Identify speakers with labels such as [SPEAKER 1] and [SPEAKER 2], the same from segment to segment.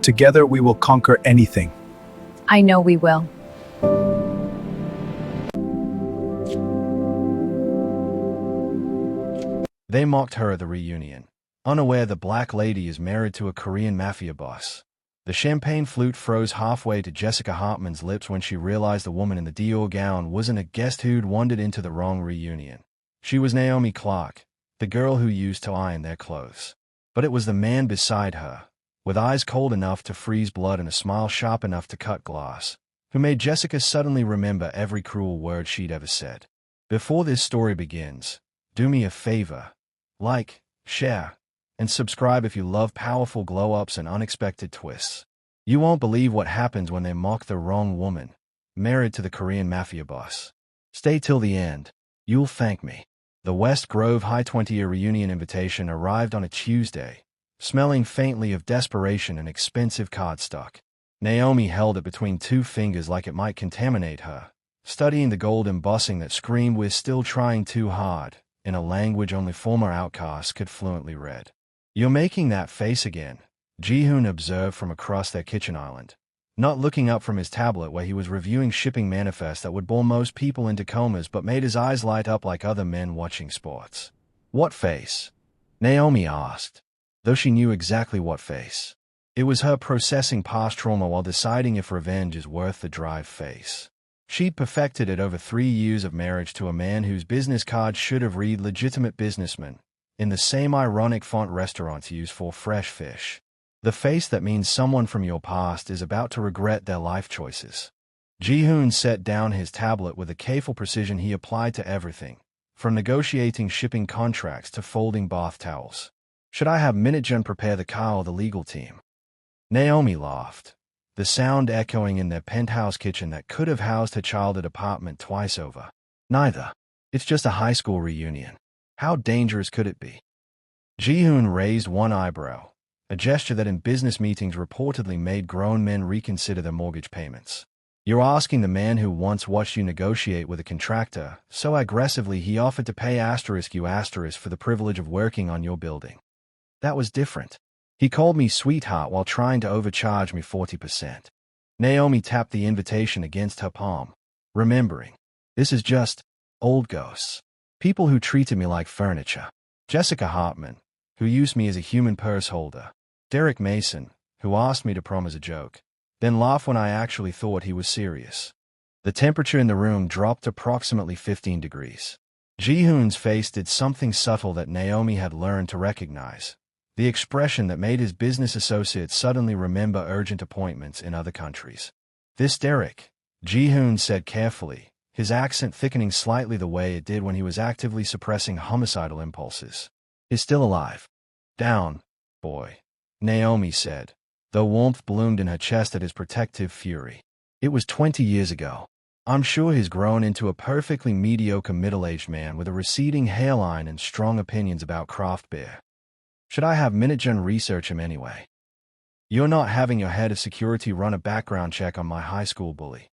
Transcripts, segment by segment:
[SPEAKER 1] Together we will conquer anything.
[SPEAKER 2] I know we will.
[SPEAKER 3] They mocked her at the reunion, unaware the black lady is married to a Korean mafia boss. The champagne flute froze halfway to Jessica Hartman's lips when she realized the woman in the Dior gown wasn't a guest who'd wandered into the wrong reunion. She was Naomi Clark, the girl who used to iron their clothes. But it was the man beside her, with eyes cold enough to freeze blood and a smile sharp enough to cut glass, who made Jessica suddenly remember every cruel word she'd ever said. Before this story begins, do me a favor. Like, share, and subscribe if you love powerful glow-ups and unexpected twists. You won't believe what happens when they mock the wrong woman, married to the Korean mafia boss. Stay till the end. You'll thank me. The West Grove High 20-year reunion invitation arrived on a Tuesday, smelling faintly of desperation and expensive cardstock. Naomi held it between two fingers like it might contaminate her, studying the gold embossing that screamed, "We're still trying too hard," in a language only former outcasts could fluently read. "You're making that face again," Ji-hoon observed from across their kitchen island, not looking up from his tablet where he was reviewing shipping manifests that would bore most people into comas but made his eyes light up like other men watching sports. "What face?" Naomi asked, though she knew exactly what face. It was her processing past trauma while deciding if revenge is worth the drive face. She'd perfected it over 3 years of marriage to a man whose business card should have read legitimate businessman, in the same ironic font restaurants use for fresh fish. The face that means someone from your past is about to regret their life choices. Ji-hoon set down his tablet with a careful precision he applied to everything, from negotiating shipping contracts to folding bath towels. "Should I have Minutjun prepare the car or the legal team?" Naomi laughed, the sound echoing in their penthouse kitchen that could have housed her childhood apartment twice over. "Neither. It's just a high school reunion. How dangerous could it be?" Ji-hoon raised one eyebrow, a gesture that in business meetings reportedly made grown men reconsider their mortgage payments. "You're asking the man who once watched you negotiate with a contractor so aggressively he offered to pay *U* for the privilege of working on your building. That was different. He called me sweetheart while trying to overcharge me 40%. Naomi tapped the invitation against her palm, remembering. "This is just old ghosts. People who treated me like furniture. Jessica Hartman, who used me as a human purse holder. Derek Mason, who asked me to prom as a joke, then laughed when I actually thought he was serious." The temperature in the room dropped approximately 15 degrees. Ji-hoon's face did something subtle that Naomi had learned to recognize, the expression that made his business associates suddenly remember urgent appointments in other countries. "This Derek," Ji-hoon said carefully, his accent thickening slightly the way it did when he was actively suppressing homicidal impulses, "is still alive." "Down, boy," Naomi said, though warmth bloomed in her chest at his protective fury. "It was 20 years ago. I'm sure he's grown into a perfectly mediocre middle-aged man with a receding hairline and strong opinions about craft beer. Should I have Minutjun research him anyway?" "You're not having your head of security run a background check on my high school bully."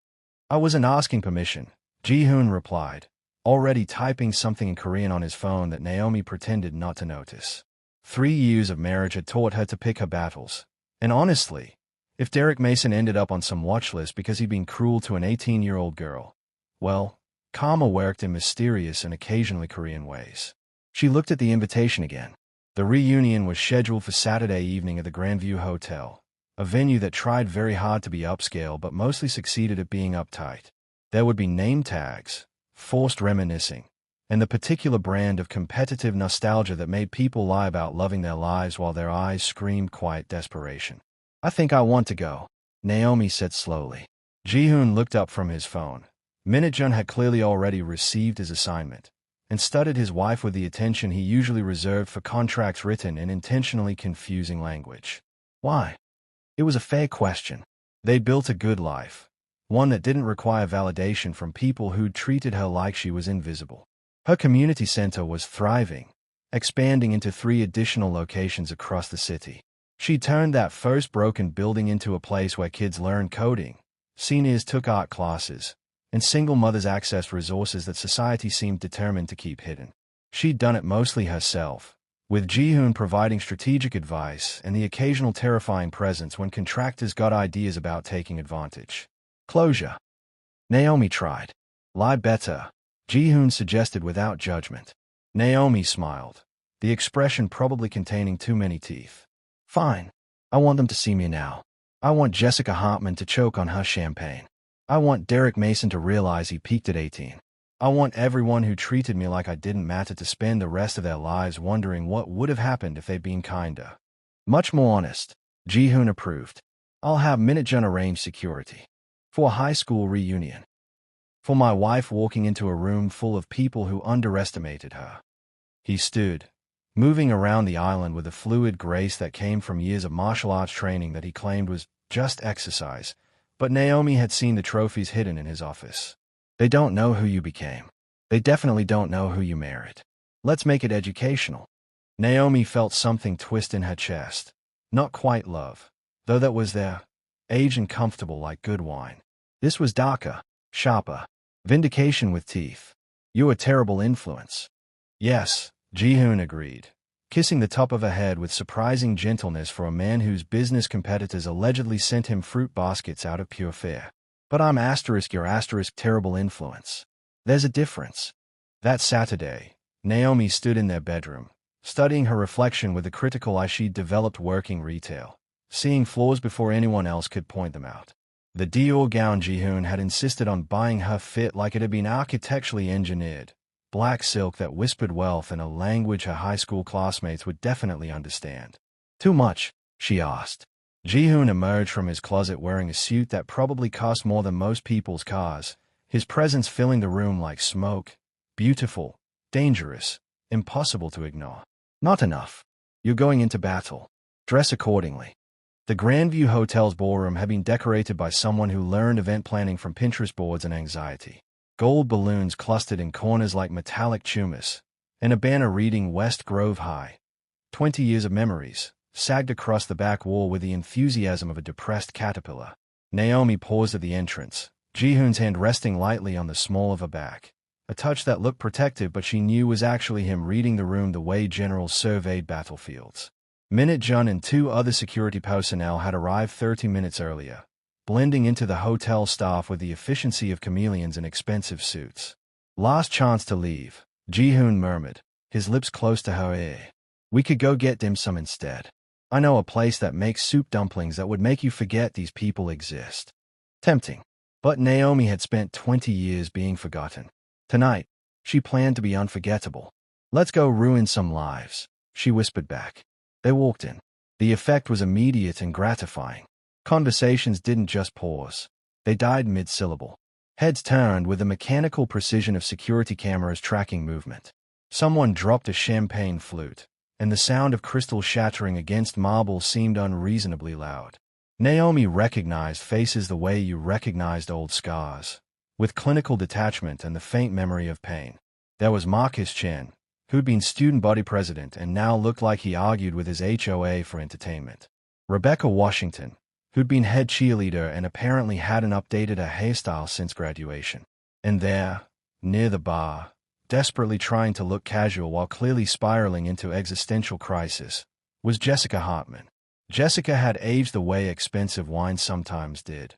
[SPEAKER 3] "I wasn't asking permission," Ji-hoon replied, already typing something in Korean on his phone that Naomi pretended not to notice. 3 years of marriage had taught her to pick her battles. And honestly, if Derek Mason ended up on some watch list because he'd been cruel to an 18-year-old girl, well, karma worked in mysterious and occasionally Korean ways. She looked at the invitation again. The reunion was scheduled for Saturday evening at the Grandview Hotel, a venue that tried very hard to be upscale but mostly succeeded at being uptight. There would be name tags, forced reminiscing, and the particular brand of competitive nostalgia that made people lie about loving their lives while their eyes screamed quiet desperation. "I think I want to go," Naomi said slowly. Ji-hoon looked up from his phone. Minutjun had clearly already received his assignment, and studied his wife with the attention he usually reserved for contracts written in intentionally confusing language. Why? It was a fair question. They'd built a good life, one that didn't require validation from people who'd treated her like she was invisible. Her community center was thriving, expanding into 3 additional locations across the city. She turned that first broken building into a place where kids learned coding, seniors took art classes, and single mothers accessed resources that society seemed determined to keep hidden. She'd done it mostly herself, with Ji-hoon providing strategic advice and the occasional terrifying presence when contractors got ideas about taking advantage. Closure. Naomi tried. Lie better, Ji-hoon suggested without judgment. Naomi smiled, the expression probably containing too many teeth. Fine. I want them to see me now. I want Jessica Hartman to choke on her champagne. I want Derek Mason to realize he peaked at 18. I want everyone who treated me like I didn't matter to spend the rest of their lives wondering what would have happened if they'd been kinder. Much more honest, Ji-hoon approved. I'll have Minute-jun arrange security. For a high school reunion. For my wife walking into a room full of people who underestimated her. He stood, moving around the island with a fluid grace that came from years of martial arts training that he claimed was just exercise, but Naomi had seen the trophies hidden in his office. They don't know who you became. They definitely don't know who you married. Let's make it educational. Naomi felt something twist in her chest. Not quite love, though that was there, aged and comfortable like good wine. This was darker, sharper. Vindication with teeth. You're a terrible influence. Yes, Ji-hoon agreed, kissing the top of her head with surprising gentleness for a man whose business competitors allegedly sent him fruit baskets out of pure fear. But I'm your terrible influence. There's a difference. That Saturday, Naomi stood in their bedroom, studying her reflection with the critical eye she'd developed working retail, seeing flaws before anyone else could point them out. The Dior gown Ji-hoon had insisted on buying her fit like it had been architecturally engineered, black silk that whispered wealth in a language her high school classmates would definitely understand. Too much? She asked. Ji-hoon emerged from his closet wearing a suit that probably cost more than most people's cars, his presence filling the room like smoke. Beautiful, dangerous, impossible to ignore. Not enough. You're going into battle. Dress accordingly. The Grandview Hotel's ballroom had been decorated by someone who learned event planning from Pinterest boards and anxiety. Gold balloons clustered in corners like metallic tumors, and a banner reading West Grove High. 20 years of memories, sagged across the back wall with the enthusiasm of a depressed caterpillar. Naomi paused at the entrance, Ji-hoon's hand resting lightly on the small of her back. A touch that looked protective but she knew was actually him reading the room the way generals surveyed battlefields. Minute-jun and 2 other security personnel had arrived 30 minutes earlier, blending into the hotel staff with the efficiency of chameleons in expensive suits. Last chance to leave, Ji-hoon murmured, his lips close to her ear. We could go get dim sum instead. I know a place that makes soup dumplings that would make you forget these people exist. Tempting. But Naomi had spent 20 years being forgotten. Tonight, she planned to be unforgettable. Let's go ruin some lives, she whispered back. They walked in. The effect was immediate and gratifying. Conversations didn't just pause. They died mid-syllable. Heads turned with the mechanical precision of security cameras tracking movement. Someone dropped a champagne flute, and the sound of crystal shattering against marble seemed unreasonably loud. Naomi recognized faces the way you recognized old scars, with clinical detachment and the faint memory of pain. There was Marcus Chen, who'd been student body president and now looked like he argued with his HOA for entertainment. Rebecca Washington, who'd been head cheerleader and apparently hadn't updated her hairstyle since graduation. And there, near the bar, desperately trying to look casual while clearly spiraling into existential crisis, was Jessica Hartman. Jessica had aged the way expensive wine sometimes did.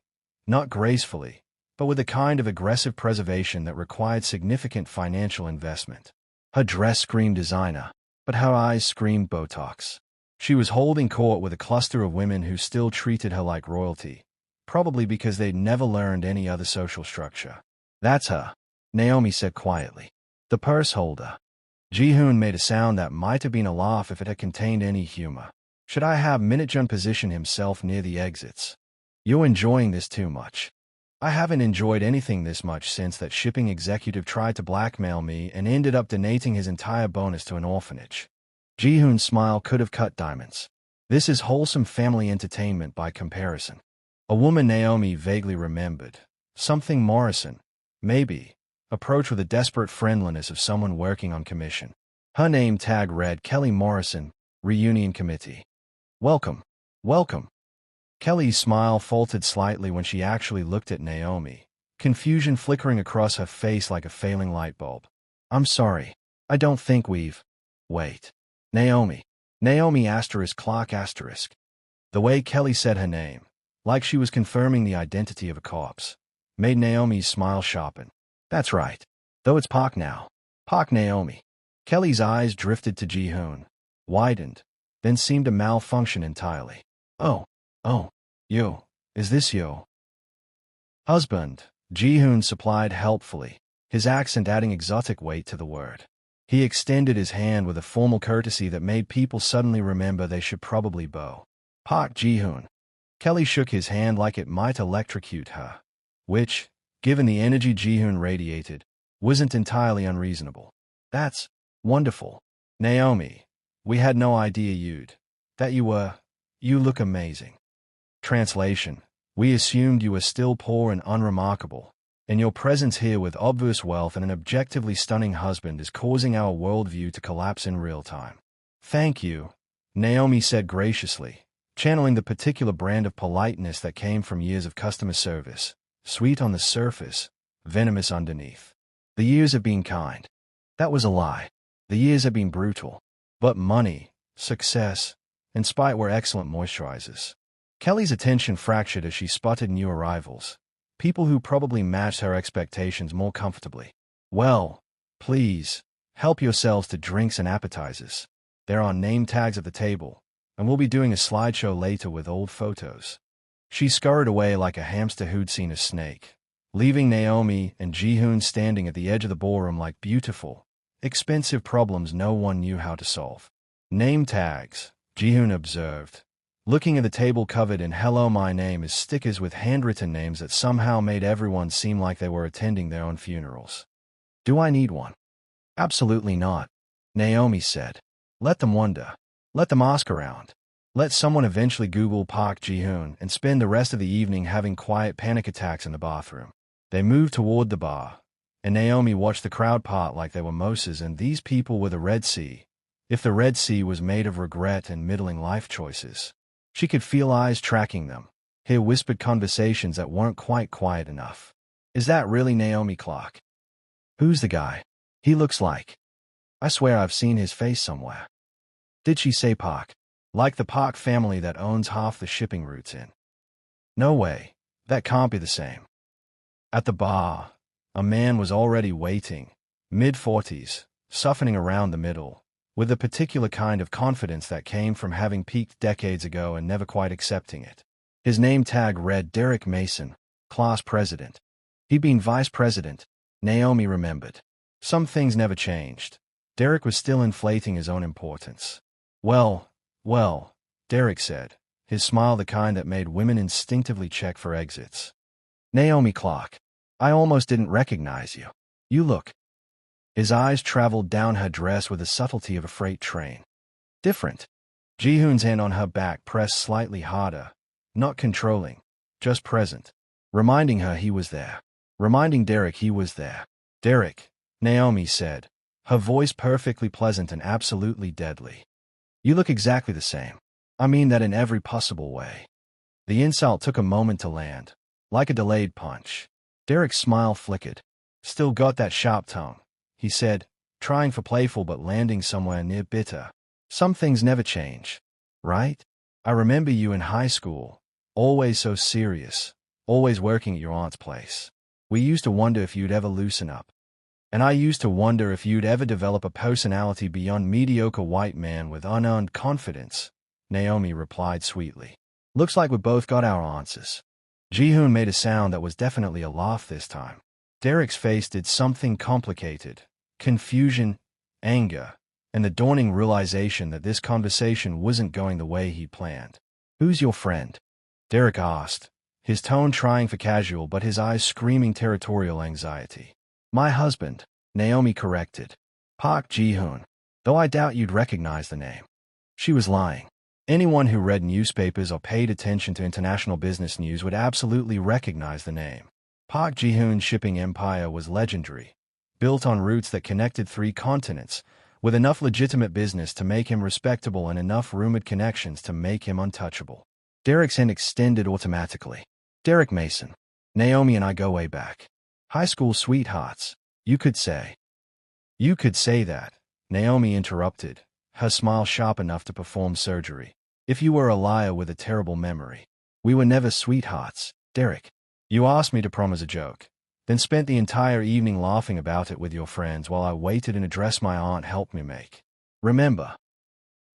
[SPEAKER 3] Not gracefully, but with a kind of aggressive preservation that required significant financial investment. Her dress screamed designer, but her eyes screamed Botox. She was holding court with a cluster of women who still treated her like royalty, probably because they'd never learned any other social structure. That's her, Naomi said quietly. The purse holder. Ji-hoon made a sound that might have been a laugh if it had contained any humor. Should I have Minute-jun position himself near the exits? You're enjoying this too much. I haven't enjoyed anything this much since that shipping executive tried to blackmail me and ended up donating his entire bonus to an orphanage. Ji-hoon's smile could have cut diamonds. This is wholesome family entertainment by comparison. A woman Naomi vaguely remembered. Something Morrison, maybe, approached with a desperate friendliness of someone working on commission. Her name tag read Kelly Morrison, Reunion Committee. Welcome. Welcome. Kelly's smile faltered slightly when she actually looked at Naomi, confusion flickering across her face like a failing light bulb. I'm sorry. I don't think we've... Wait. Naomi. Naomi asterisk clock asterisk. The way Kelly said her name, like she was confirming the identity of a corpse, made Naomi's smile sharpen. That's right. Though it's Park now. Park Naomi. Kelly's eyes drifted to Ji-hoon, widened, then seemed to malfunction entirely. Oh, you. Is this your husband? Ji-hoon supplied helpfully, his accent adding exotic weight to the word. He extended his hand with a formal courtesy that made people suddenly remember they should probably bow. Park Ji-hoon. Kelly shook his hand like it might electrocute her, which, given the energy Ji-hoon radiated, wasn't entirely unreasonable. That's wonderful. Naomi, we had no idea you look amazing. Translation: we assumed you were still poor and unremarkable, and your presence here with obvious wealth and an objectively stunning husband is causing our worldview to collapse in real time. Thank you, Naomi said graciously, channeling the particular brand of politeness that came from years of customer service, sweet on the surface, venomous underneath. The years have been kind. That was a lie. The years have been brutal. But money, success, and spite were excellent moisturizers. Kelly's attention fractured as she spotted new arrivals, people who probably matched her expectations more comfortably. Well, please, help yourselves to drinks and appetizers. There are name tags at the table, and we'll be doing a slideshow later with old photos. She scurried away like a hamster who'd seen a snake, leaving Naomi and Ji-hoon standing at the edge of the ballroom like beautiful, expensive problems no one knew how to solve. Name tags, Ji-hoon observed, looking at the table covered in "Hello, my name" is stickers with handwritten names that somehow made everyone seem like they were attending their own funerals. Do I need one? Absolutely not, Naomi said. Let them wonder. Let them ask around. Let someone eventually Google Park Ji-hoon and spend the rest of the evening having quiet panic attacks in the bathroom. They moved toward the bar, and Naomi watched the crowd part like they were Moses and these people were the Red Sea, if the Red Sea was made of regret and middling life choices. She could feel eyes tracking them, hear whispered conversations that weren't quite quiet enough. Is that really Naomi Clark? Who's the guy? He looks like. I swear I've seen his face somewhere. Did she say Park? Like the Park family that owns half the shipping routes in. No way. That can't be the same. At the bar, a man was already waiting, mid-40s, softening around the middle, with a particular kind of confidence that came from having peaked decades ago and never quite accepting it. His name tag read Derek Mason, class president. He'd been vice president, Naomi remembered. Some things never changed. Derek was still inflating his own importance. Well, Derek said, his smile the kind that made women instinctively check for exits. Naomi Clark, I almost didn't recognize you. You look. His eyes traveled down her dress with the subtlety of a freight train. Different. Ji-hoon's hand on her back pressed slightly harder, not controlling, just present, reminding her he was there. Reminding Derek he was there. Derek, Naomi said, her voice perfectly pleasant and absolutely deadly. You look exactly the same. I mean that in every possible way. The insult took a moment to land, like a delayed punch. Derek's smile flickered. Still got that sharp tongue, he said, trying for playful but landing somewhere near bitter. Some things never change, right? I remember you in high school, always so serious, always working at your aunt's place. We used to wonder if you'd ever loosen up. And I used to wonder if you'd ever develop a personality beyond mediocre white man with unearned confidence, Naomi replied sweetly. Looks like we both got our answers. Ji-hoon made a sound that was definitely a laugh this time. Derek's face did something complicated. Confusion, anger, and the dawning realization that this conversation wasn't going the way he planned. Who's your friend? Derek asked, his tone trying for casual but his eyes screaming territorial anxiety. My husband, Naomi corrected. Park Ji-hoon, though I doubt you'd recognize the name. She was lying. Anyone who read newspapers or paid attention to international business news would absolutely recognize the name. Park Ji-hoon's shipping empire was legendary, built on routes that connected 3 continents, with enough legitimate business to make him respectable and enough rumored connections to make him untouchable. Derek's hand extended automatically. Derek Mason. Naomi and I go way back. High school sweethearts, you could say. You could say that, Naomi interrupted, her smile sharp enough to perform surgery. If you were a liar with a terrible memory. We were never sweethearts, Derek. You asked me to prom as a joke, then spent the entire evening laughing about it with your friends while I waited in a dress my aunt helped me make. Remember?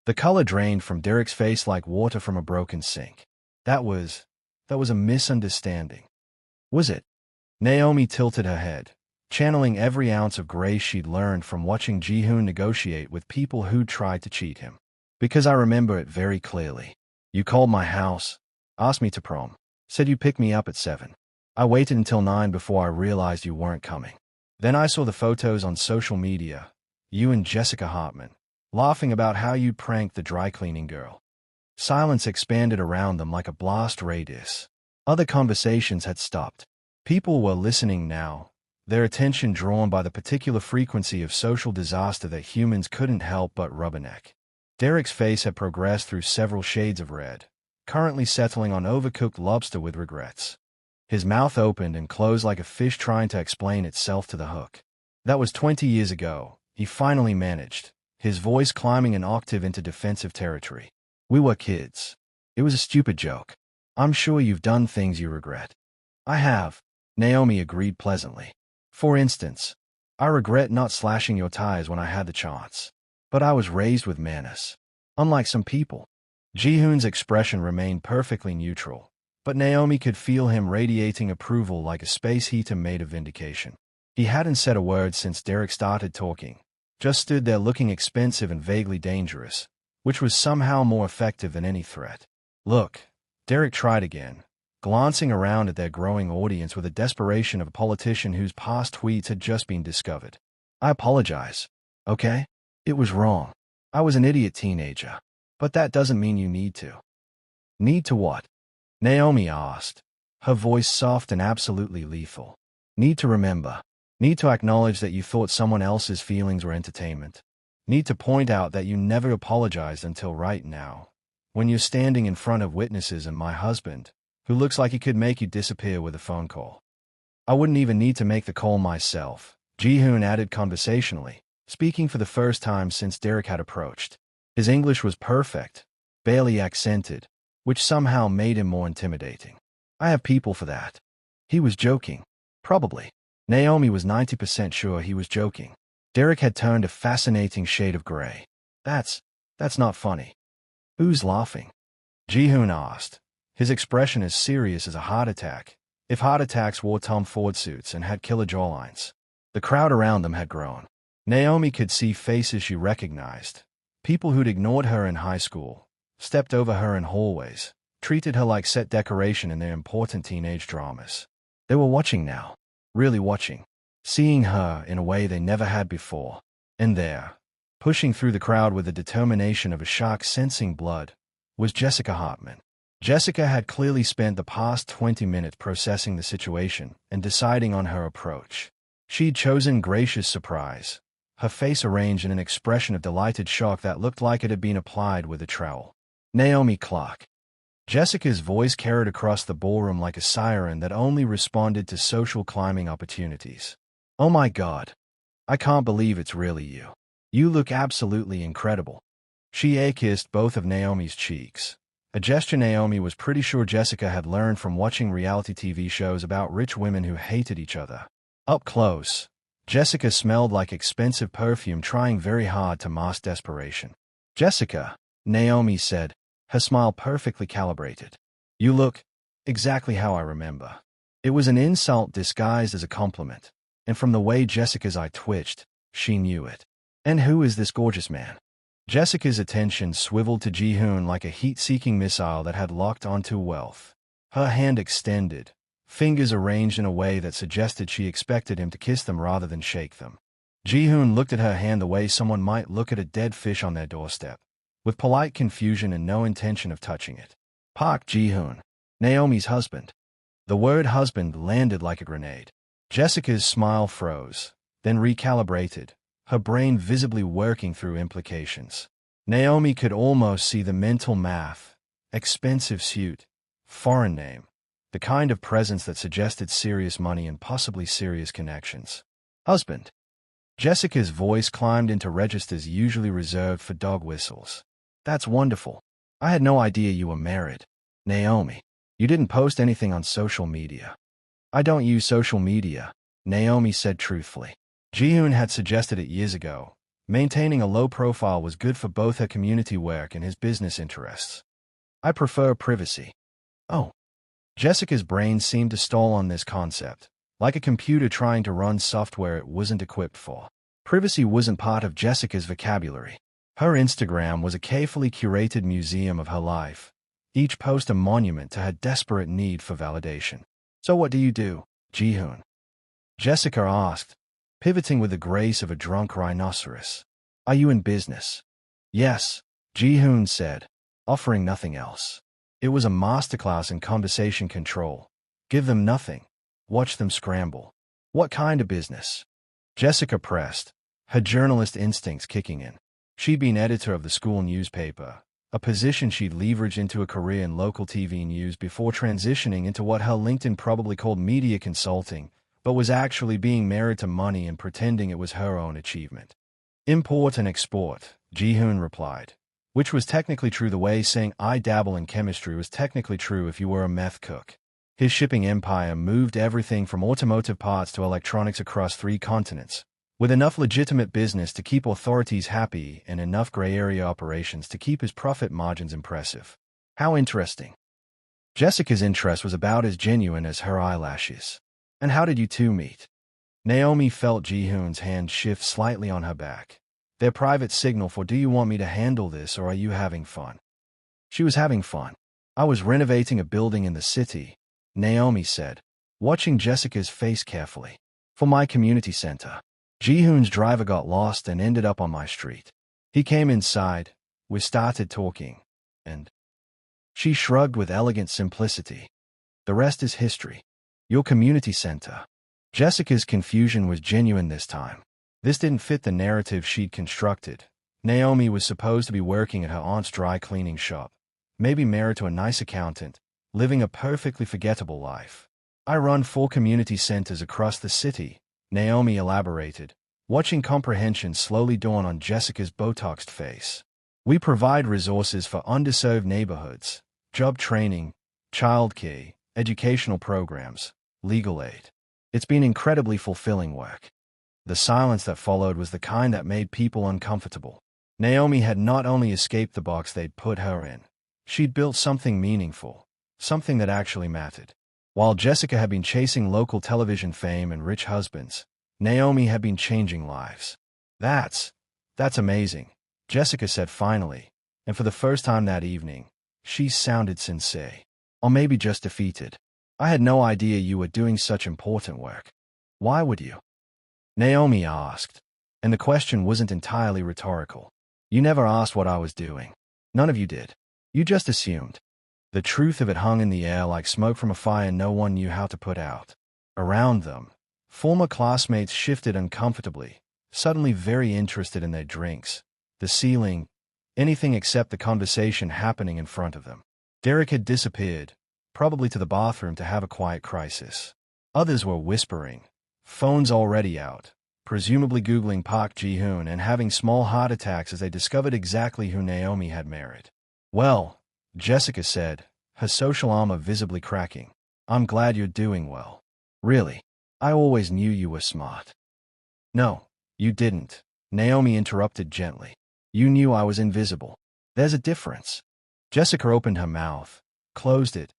[SPEAKER 3] The color drained from Derek's face like water from a broken sink. That was a misunderstanding. Was it? Naomi tilted her head, channeling every ounce of grace she'd learned from watching Ji-hoon negotiate with people who tried to cheat him. Because I remember it very clearly. You called my house, asked me to prom, said you'd pick me up at 7. I waited until 9 before I realized you weren't coming. Then I saw the photos on social media, you and Jessica Hartman, laughing about how you'd pranked the dry cleaning girl. Silence expanded around them like a blast radius. Other conversations had stopped. People were listening now, their attention drawn by the particular frequency of social disaster that humans couldn't help but rubberneck. Derek's face had progressed through several shades of red, currently settling on overcooked lobster with regrets. His mouth opened and closed like a fish trying to explain itself to the hook. That was 20 years ago, he finally managed, his voice climbing an octave into defensive territory. We were kids. It was a stupid joke. I'm sure you've done things you regret. I have, Naomi agreed pleasantly. For instance, I regret not slashing your tires when I had the chance. But I was raised with manners. Unlike some people. Ji-hoon's expression remained perfectly neutral, but Naomi could feel him radiating approval like a space heater made of vindication. He hadn't said a word since Derek started talking, just stood there looking expensive and vaguely dangerous, which was somehow more effective than any threat. Look, Derek tried again, glancing around at their growing audience with the desperation of a politician whose past tweets had just been discovered. I apologize, okay? It was wrong. I was an idiot teenager. But that doesn't mean you need to. Need to what? Naomi asked, her voice soft and absolutely lethal. Need to remember. Need to acknowledge that you thought someone else's feelings were entertainment. Need to point out that you never apologized until right now, when you're standing in front of witnesses and my husband, who looks like he could make you disappear with a phone call. I wouldn't even need to make the call myself, Ji-hoon added conversationally, speaking for the first time since Derek had approached. His English was perfect, barely accented, which somehow made him more intimidating. I have people for that. He was joking. Probably. Naomi was 90% sure he was joking. Derek had turned a fascinating shade of gray. That's not funny. Who's laughing? Ji-hoon asked, his expression as serious as a heart attack, if heart attacks wore Tom Ford suits and had killer jawlines. The crowd around them had grown. Naomi could see faces she recognized. People who'd ignored her in high school, stepped over her in hallways, treated her like set decoration in their important teenage dramas. They were watching now, really watching, seeing her in a way they never had before. And there, pushing through the crowd with the determination of a shark sensing blood, was Jessica Hartman. Jessica had clearly spent the past 20 minutes processing the situation and deciding on her approach. She'd chosen gracious surprise, her face arranged in an expression of delighted shock that looked like it had been applied with a trowel. Naomi Clark. Jessica's voice carried across the ballroom like a siren that only responded to social climbing opportunities. Oh my God. I can't believe it's really you. You look absolutely incredible. She kissed both of Naomi's cheeks, a gesture Naomi was pretty sure Jessica had learned from watching reality TV shows about rich women who hated each other. Up close, Jessica smelled like expensive perfume, trying very hard to mask desperation. Jessica, Naomi said, her smile perfectly calibrated. You look exactly how I remember. It was an insult disguised as a compliment, and from the way Jessica's eye twitched, she knew it. And who is this gorgeous man? Jessica's attention swiveled to Ji-hoon like a heat-seeking missile that had locked onto wealth. Her hand extended, fingers arranged in a way that suggested she expected him to kiss them rather than shake them. Ji-hoon looked at her hand the way someone might look at a dead fish on their doorstep, with polite confusion and no intention of touching it. Park Ji-hoon, Naomi's husband. The word husband landed like a grenade. Jessica's smile froze, then recalibrated, her brain visibly working through implications. Naomi could almost see the mental math. Expensive suit, foreign name, the kind of presence that suggested serious money and possibly serious connections. Husband. Jessica's voice climbed into registers usually reserved for dog whistles. That's wonderful. I had no idea you were married. Naomi, you didn't post anything on social media. I don't use social media, Naomi said truthfully. Jihoon had suggested it years ago. Maintaining a low profile was good for both her community work and his business interests. I prefer privacy. Oh. Jessica's brain seemed to stall on this concept, like a computer trying to run software it wasn't equipped for. Privacy wasn't part of Jessica's vocabulary. Her Instagram was a carefully curated museum of her life, each post a monument to her desperate need for validation. So what do you do, Jihoon? Jessica asked, pivoting with the grace of a drunk rhinoceros. Are you in business? Yes, Jihoon said, offering nothing else. It was a masterclass in conversation control. Give them nothing. Watch them scramble. What kind of business? Jessica pressed, her journalist instincts kicking in. She'd been editor of the school newspaper, a position she'd leveraged into a career in local TV news before transitioning into what her LinkedIn probably called media consulting, but was actually being married to money and pretending it was her own achievement. Import and export, Jihoon replied, which was technically true the way saying I dabble in chemistry was technically true if you were a meth cook. His shipping empire moved everything from automotive parts to electronics across 3 continents, with enough legitimate business to keep authorities happy and enough gray area operations to keep his profit margins impressive. How interesting. Jessica's interest was about as genuine as her eyelashes. And how did you two meet? Naomi felt Jihoon's hand shift slightly on her back. Their private signal for do you want me to handle this or are you having fun? She was having fun. I was renovating a building in the city, Naomi said, watching Jessica's face carefully. For my community center. Jihoon's driver got lost and ended up on my street. He came inside, we started talking, and she shrugged with elegant simplicity. The rest is history. Your community center. Jessica's confusion was genuine this time. This didn't fit the narrative she'd constructed. Naomi was supposed to be working at her aunt's dry cleaning shop, maybe married to a nice accountant, living a perfectly forgettable life. I run 4 community centers across the city, Naomi elaborated, watching comprehension slowly dawn on Jessica's Botoxed face. We provide resources for underserved neighborhoods, job training, childcare, educational programs, legal aid. It's been incredibly fulfilling work. The silence that followed was the kind that made people uncomfortable. Naomi had not only escaped the box they'd put her in, she'd built something meaningful, something that actually mattered. While Jessica had been chasing local television fame and rich husbands, Naomi had been changing lives. That's amazing, Jessica said finally, and for the first time that evening, she sounded sincere. Or maybe just defeated. I had no idea you were doing such important work. Why would you? Naomi asked, and the question wasn't entirely rhetorical. You never asked what I was doing. None of you did. You just assumed. The truth of it hung in the air like smoke from a fire no one knew how to put out. Around them, former classmates shifted uncomfortably, suddenly very interested in their drinks, the ceiling, anything except the conversation happening in front of them. Derek had disappeared, probably to the bathroom to have a quiet crisis. Others were whispering, phones already out, presumably Googling Park Ji-hoon and having small heart attacks as they discovered exactly who Naomi had married. Well, Jessica said, her social armor visibly cracking. I'm glad you're doing well. Really, I always knew you were smart. No, you didn't, Naomi interrupted gently. You knew I was invisible. There's a difference. Jessica opened her mouth, closed it,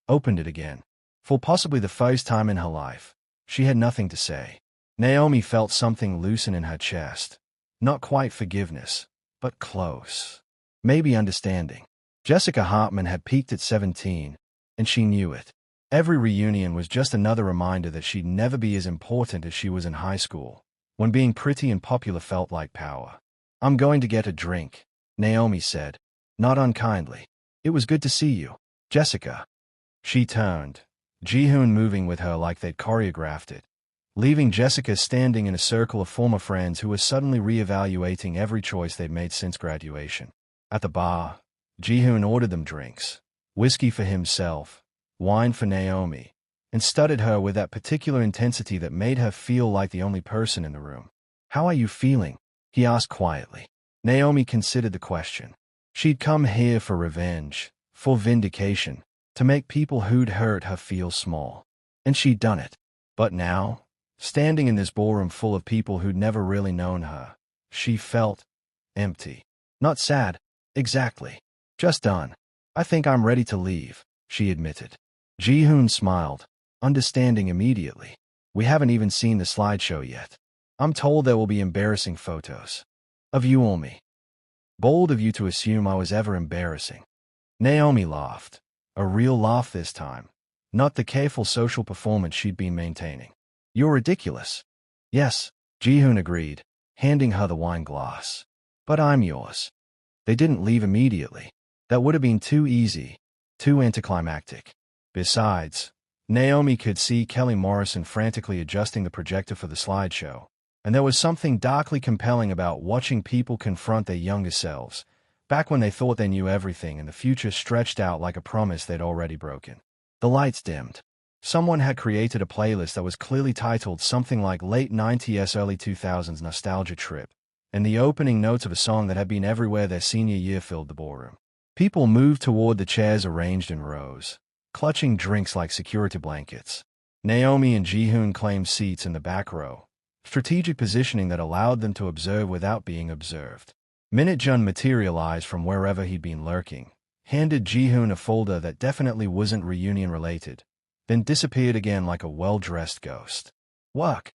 [SPEAKER 3] opened it again. For possibly the first time in her life, she had nothing to say. Naomi felt something loosen in her chest. Not quite forgiveness, but close. Maybe understanding. Jessica Hartman had peaked at 17, and she knew it. Every reunion was just another reminder that she'd never be as important as she was in high school, when being pretty and popular felt like power. I'm going to get a drink, Naomi said, not unkindly. It was good to see you, Jessica. She turned, Ji-hoon moving with her like they'd choreographed it, leaving Jessica standing in a circle of former friends who were suddenly reevaluating every choice they'd made since graduation. At the bar, Ji-hoon ordered them drinks, whiskey for himself, wine for Naomi, and studied her with that particular intensity that made her feel like the only person in the room. How are you feeling? He asked quietly. Naomi considered the question. She'd come here for revenge, for vindication, to make people who'd hurt her feel small. And she'd done it. But now, standing in this ballroom full of people who'd never really known her, she felt empty. Not sad, exactly. Just done. I think I'm ready to leave, she admitted. Ji-hoon smiled, understanding immediately. We haven't even seen the slideshow yet. I'm told there will be embarrassing photos. Of you or me. Bold of you to assume I was ever embarrassing. Naomi laughed. A real laugh this time. Not the careful social performance she'd been maintaining. You're ridiculous. Yes, Ji-hoon agreed, handing her the wine glass. But I'm yours. They didn't leave immediately. That would have been too easy, too anticlimactic. Besides, Naomi could see Kelly Morrison frantically adjusting the projector for the slideshow, and there was something darkly compelling about watching people confront their younger selves, back when they thought they knew everything and the future stretched out like a promise they'd already broken. The lights dimmed. Someone had created a playlist that was clearly titled something like Late 90s Early 2000s Nostalgia Trip, and the opening notes of a song that had been everywhere their senior year filled the ballroom. People moved toward the chairs arranged in rows, clutching drinks like security blankets. Naomi and Ji-hoon claimed seats in the back row, strategic positioning that allowed them to observe without being observed. Minute-Jun materialized from wherever he'd been lurking, handed Ji-hoon a folder that definitely wasn't reunion-related, then disappeared again like a well-dressed ghost. Work?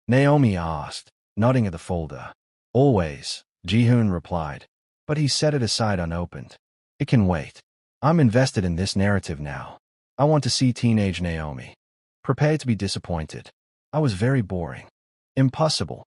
[SPEAKER 3] Naomi asked, nodding at the folder. Always, Ji-hoon replied, but he set it aside unopened. It can wait. I'm invested in this narrative now. I want to see teenage Naomi. Prepare to be disappointed. I was very boring. Impossible.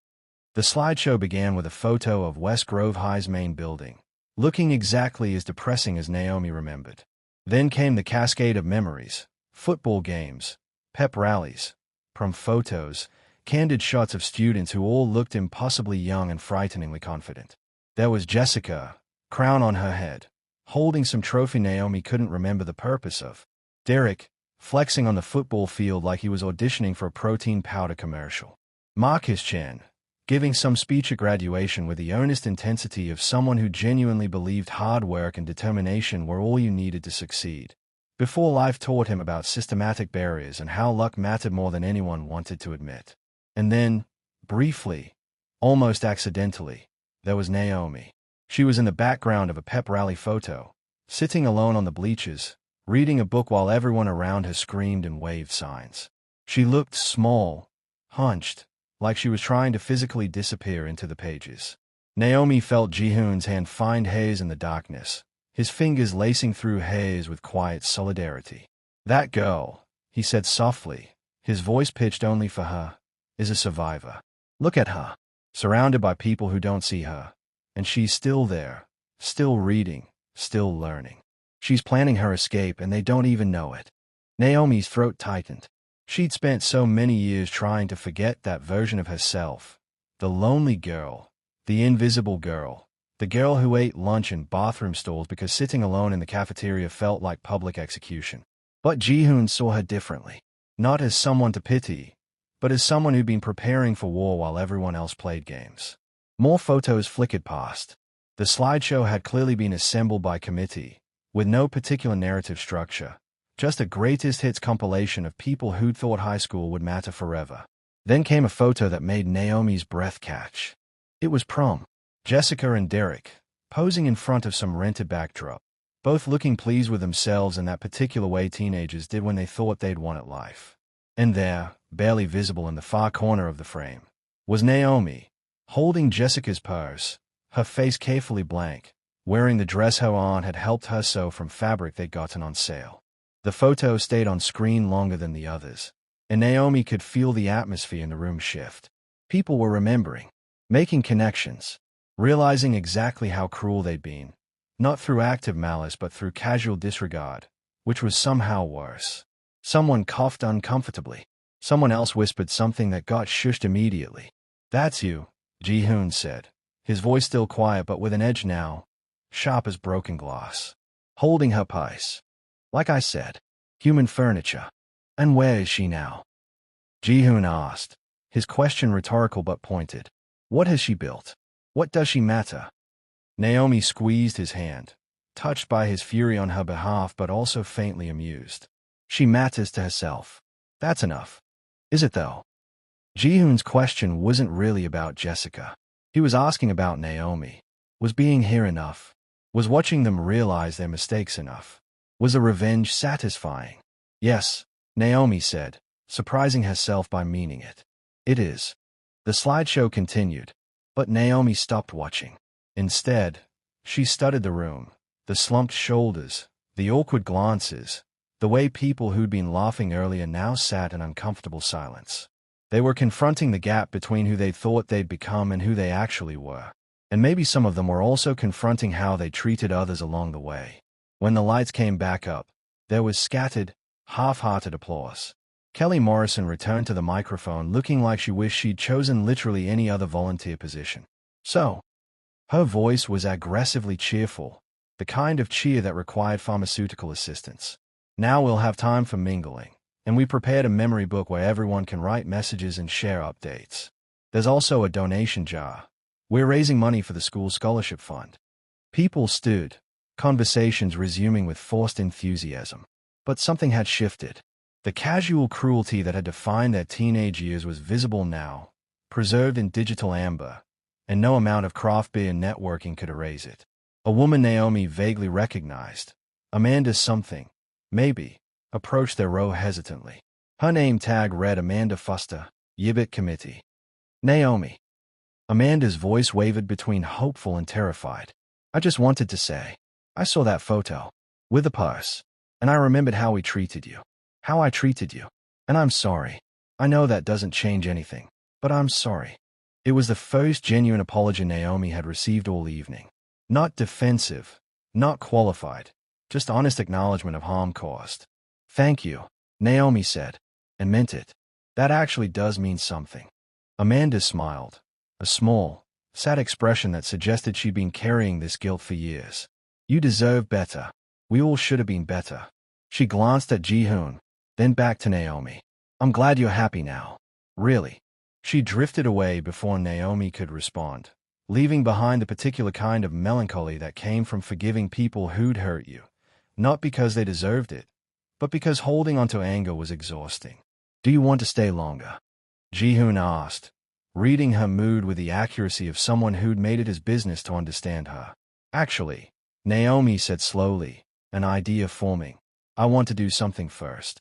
[SPEAKER 3] The slideshow began with a photo of West Grove High's main building, looking exactly as depressing as Naomi remembered. Then came the cascade of memories, football games, pep rallies, prom photos, candid shots of students who all looked impossibly young and frighteningly confident. There was Jessica, crown on her head, holding some trophy Naomi couldn't remember the purpose of. Derek, flexing on the football field like he was auditioning for a protein powder commercial. Marcus Chen, giving some speech at graduation with the earnest intensity of someone who genuinely believed hard work and determination were all you needed to succeed. Before life taught him about systematic barriers and how luck mattered more than anyone wanted to admit. And then, briefly, almost accidentally, there was Naomi. She was in the background of a pep rally photo, sitting alone on the bleachers, reading a book while everyone around her screamed and waved signs. She looked small, hunched, like she was trying to physically disappear into the pages. Naomi felt Ji-hoon's hand find hers in the darkness, his fingers lacing through hers with quiet solidarity. That girl, he said softly, his voice pitched only for her, is a survivor. Look at her, surrounded by people who don't see her. And she's still there, still reading, still learning. She's planning her escape and they don't even know it. Naomi's throat tightened. She'd spent so many years trying to forget that version of herself. The lonely girl, the invisible girl, the girl who ate lunch in bathroom stalls because sitting alone in the cafeteria felt like public execution. But Ji-hoon saw her differently. Not as someone to pity, but as someone who'd been preparing for war while everyone else played games. More photos flickered past. The slideshow had clearly been assembled by committee, with no particular narrative structure, just a greatest hits compilation of people who'd thought high school would matter forever. Then came a photo that made Naomi's breath catch. It was prom. Jessica and Derek, posing in front of some rented backdrop, both looking pleased with themselves in that particular way teenagers did when they thought they'd won at life. And there, barely visible in the far corner of the frame, was Naomi, holding Jessica's purse, her face carefully blank, wearing the dress her aunt had helped her sew from fabric they'd gotten on sale. The photo stayed on screen longer than the others, and Naomi could feel the atmosphere in the room shift. People were remembering, making connections, realizing exactly how cruel they'd been, not through active malice but through casual disregard, which was somehow worse. Someone coughed uncomfortably. Someone else whispered something that got shushed immediately. That's you, Ji-hoon said, his voice still quiet but with an edge now, sharp as broken glass. Holding her piece. Like I said, human furniture. And where is she now? Ji-hoon asked, his question rhetorical but pointed. What has she built? What does she matter? Naomi squeezed his hand, touched by his fury on her behalf but also faintly amused. She matters to herself. That's enough. Is it though? Jihoon's question wasn't really about Jessica. He was asking about Naomi. Was being here enough? Was watching them realize their mistakes enough? Was a revenge satisfying? Yes, Naomi said, surprising herself by meaning it. It is. The slideshow continued, but Naomi stopped watching. Instead, she studied the room, the slumped shoulders, the awkward glances, the way people who'd been laughing earlier now sat in uncomfortable silence. They were confronting the gap between who they thought they'd become and who they actually were. And maybe some of them were also confronting how they treated others along the way. When the lights came back up, there was scattered, half-hearted applause. Kelly Morrison returned to the microphone looking like she wished she'd chosen literally any other volunteer position. So, her voice was aggressively cheerful, the kind of cheer that required pharmaceutical assistance. Now we'll have time for mingling, and we prepared a memory book where everyone can write messages and share updates. There's also a donation jar. We're raising money for the school scholarship fund. People stood, conversations resuming with forced enthusiasm. But something had shifted. The casual cruelty that had defined their teenage years was visible now, preserved in digital amber, and no amount of craft beer networking could erase it. A woman Naomi vaguely recognized, Amanda something, maybe, approached their row hesitantly. Her name tag read Amanda Fuster, Yibbit Committee. Naomi. Amanda's voice wavered between hopeful and terrified. I just wanted to say, I saw that photo, with a purse, and I remembered how we treated you. How I treated you. And I'm sorry. I know that doesn't change anything, but I'm sorry. It was the first genuine apology Naomi had received all evening. Not defensive, not qualified, just honest acknowledgement of harm caused. Thank you, Naomi said, and meant it. That actually does mean something. Amanda smiled, a small, sad expression that suggested she'd been carrying this guilt for years. You deserve better. We all should have been better. She glanced at Jihoon, then back to Naomi. I'm glad you're happy now. Really. She drifted away before Naomi could respond, leaving behind the particular kind of melancholy that came from forgiving people who'd hurt you, not because they deserved it, but because holding onto anger was exhausting. Do you want to stay longer? Jihoon asked, reading her mood with the accuracy of someone who'd made it his business to understand her. Actually, Naomi said slowly, an idea forming. I want to do something first.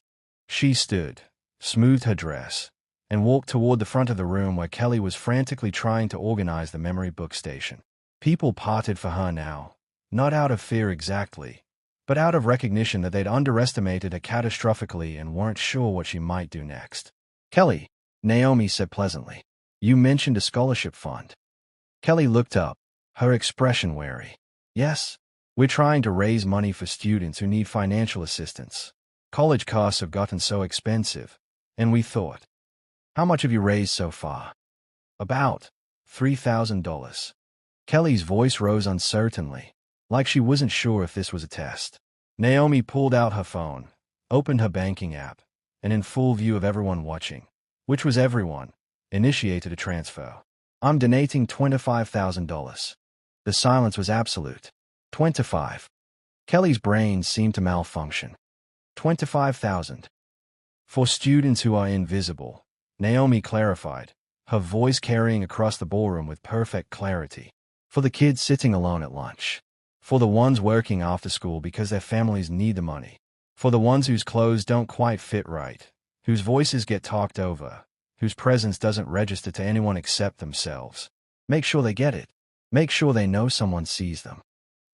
[SPEAKER 3] She stood, smoothed her dress, and walked toward the front of the room where Kelly was frantically trying to organize the memory book station. People parted for her now, not out of fear exactly, but out of recognition that they'd underestimated her catastrophically and weren't sure what she might do next. Kelly, Naomi said pleasantly, you mentioned a scholarship fund. Kelly looked up, her expression wary. Yes, we're trying to raise money for students who need financial assistance. College costs have gotten so expensive, and we thought. How much have you raised so far? About $3,000. Kelly's voice rose uncertainly, like she wasn't sure if this was a test. Naomi pulled out her phone, opened her banking app, and in full view of everyone watching, which was everyone, initiated a transfer. I'm donating $25,000. The silence was absolute. 25. Kelly's brain seemed to malfunction. 25,000. For students who are invisible, Naomi clarified, her voice carrying across the ballroom with perfect clarity. For the kids sitting alone at lunch. For the ones working after school because their families need the money. For the ones whose clothes don't quite fit right, whose voices get talked over, whose presence doesn't register to anyone except themselves. Make sure they get it. Make sure they know someone sees them.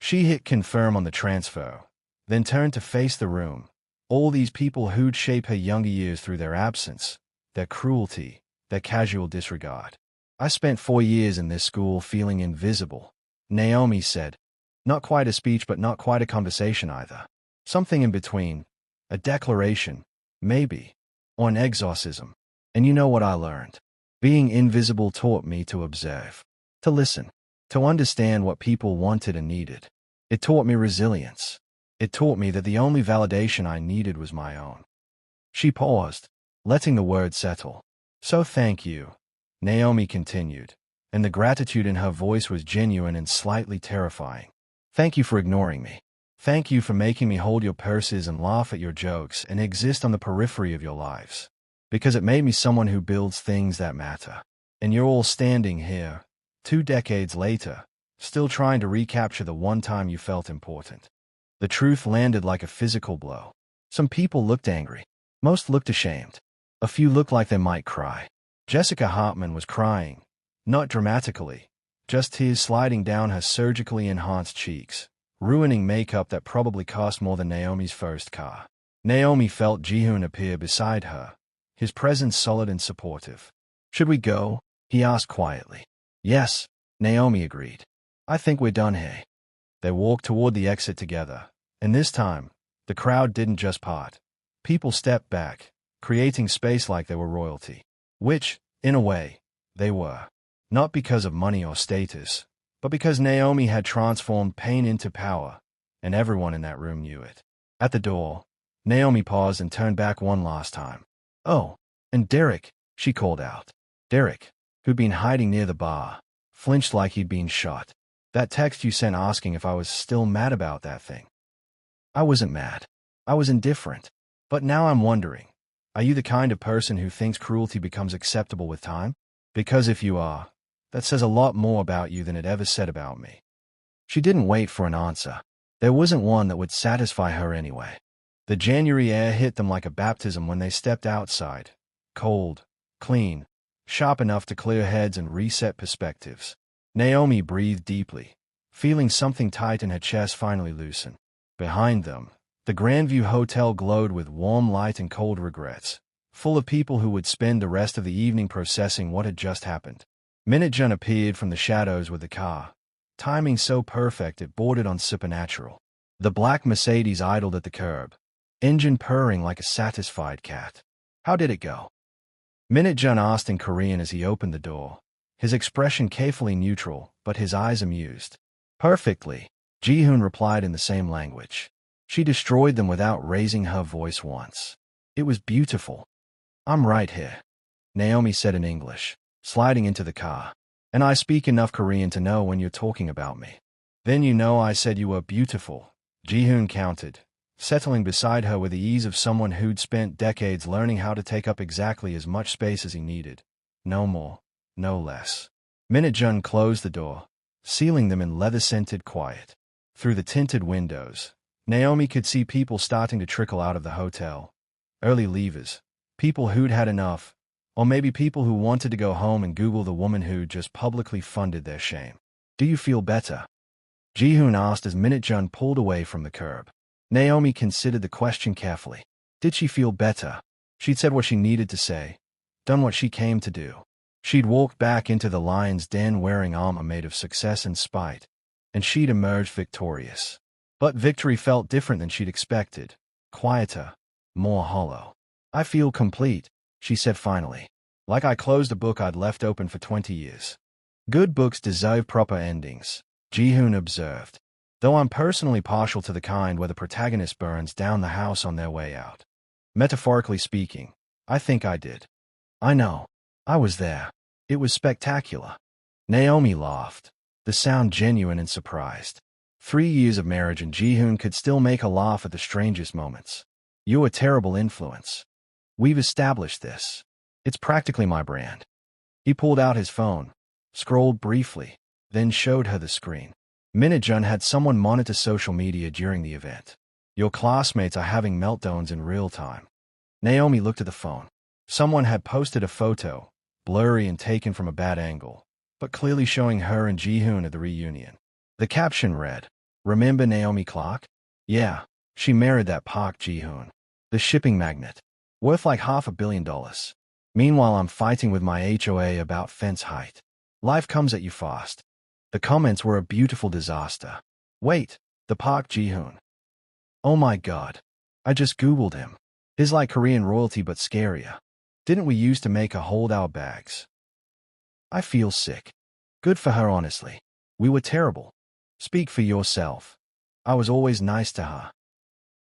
[SPEAKER 3] She hit confirm on the transfer, then turned to face the room. All these people who'd shape her younger years through their absence, their cruelty, their casual disregard. I spent 4 years in this school feeling invisible, Naomi said. Not quite a speech, but not quite a conversation either. Something in between. A declaration, maybe, or an exorcism. And you know what I learned? Being invisible taught me to observe, to listen, to understand what people wanted and needed. It taught me resilience. It taught me that the only validation I needed was my own. She paused, letting the words settle. So thank you, Naomi continued, and the gratitude in her voice was genuine and slightly terrifying. Thank you for ignoring me. Thank you for making me hold your purses and laugh at your jokes and exist on the periphery of your lives. Because it made me someone who builds things that matter. And you're all standing here, 2 decades later, still trying to recapture the one time you felt important. The truth landed like a physical blow. Some people looked angry. Most looked ashamed. A few looked like they might cry. Jessica Hartman was crying. Not dramatically. Just tears sliding down her surgically enhanced cheeks, ruining makeup that probably cost more than Naomi's first car. Naomi felt Jihoon appear beside her, his presence solid and supportive. Should we go? He asked quietly. Yes, Naomi agreed. I think we're done here. They walked toward the exit together, and this time, the crowd didn't just part. People stepped back, creating space like they were royalty. Which, in a way, they were. Not because of money or status, but because Naomi had transformed pain into power, and everyone in that room knew it. At the door, Naomi paused and turned back one last time. Oh, and Derek, she called out. Derek, who'd been hiding near the bar, flinched like he'd been shot. That text you sent asking if I was still mad about that thing. I wasn't mad. I was indifferent. But now I'm wondering, are you the kind of person who thinks cruelty becomes acceptable with time? Because if you are, that says a lot more about you than it ever said about me. She didn't wait for an answer. There wasn't one that would satisfy her anyway. The January air hit them like a baptism when they stepped outside. Cold, clean, sharp enough to clear heads and reset perspectives. Naomi breathed deeply, feeling something tight in her chest finally loosen. Behind them, the Grandview Hotel glowed with warm light and cold regrets, full of people who would spend the rest of the evening processing what had just happened. Minutjun appeared from the shadows with the car, timing so perfect it bordered on supernatural. The black Mercedes idled at the curb, engine purring like a satisfied cat. How did it go? Minutjun asked in Korean as he opened the door, his expression carefully neutral, but his eyes amused. Perfectly, Jihoon replied in the same language. She destroyed them without raising her voice once. It was beautiful. I'm right here, Naomi said in English, sliding into the car. And I speak enough Korean to know when you're talking about me. Then you know I said you were beautiful, Jihoon countered, settling beside her with the ease of someone who'd spent decades learning how to take up exactly as much space as he needed. No more, no less. Minutjun closed the door, sealing them in leather-scented quiet. Through the tinted windows, Naomi could see people starting to trickle out of the hotel. Early leavers, people who'd had enough, or maybe people who wanted to go home and Google the woman who just publicly funded their shame. Do you feel better? Jihoon asked as Minutjun pulled away from the curb. Naomi considered the question carefully. Did she feel better? She'd said what she needed to say, done what she came to do. She'd walked back into the lion's den wearing armor made of success and spite, and she'd emerged victorious. But victory felt different than she'd expected, quieter, more hollow. I feel complete, she said finally, like I closed a book I'd left open for 20 years. Good books deserve proper endings, Jihoon observed, though I'm personally partial to the kind where the protagonist burns down the house on their way out. Metaphorically speaking, I think I did. I know. I was there. It was spectacular. Naomi laughed, the sound genuine and surprised. 3 years of marriage and Jihoon could still make a laugh at the strangest moments. You're a terrible influence. We've established this. It's practically my brand. He pulled out his phone, scrolled briefly, then showed her the screen. Minutjun had someone monitor social media during the event. Your classmates are having meltdowns in real time. Naomi looked at the phone. Someone had posted a photo, blurry and taken from a bad angle, but clearly showing her and Jihoon at the reunion. The caption read, "Remember Naomi Clark? Yeah, she married that Park Jihoon, the shipping magnate, worth like $500 million. Meanwhile, I'm fighting with my HOA about fence height. Life comes at you fast." The comments were a beautiful disaster. Wait, the Park Jihoon. Oh my god. I just Googled him. He's like Korean royalty but scarier. Didn't we used to make her hold our bags? I feel sick. Good for her, honestly. We were terrible. Speak for yourself. I was always nice to her.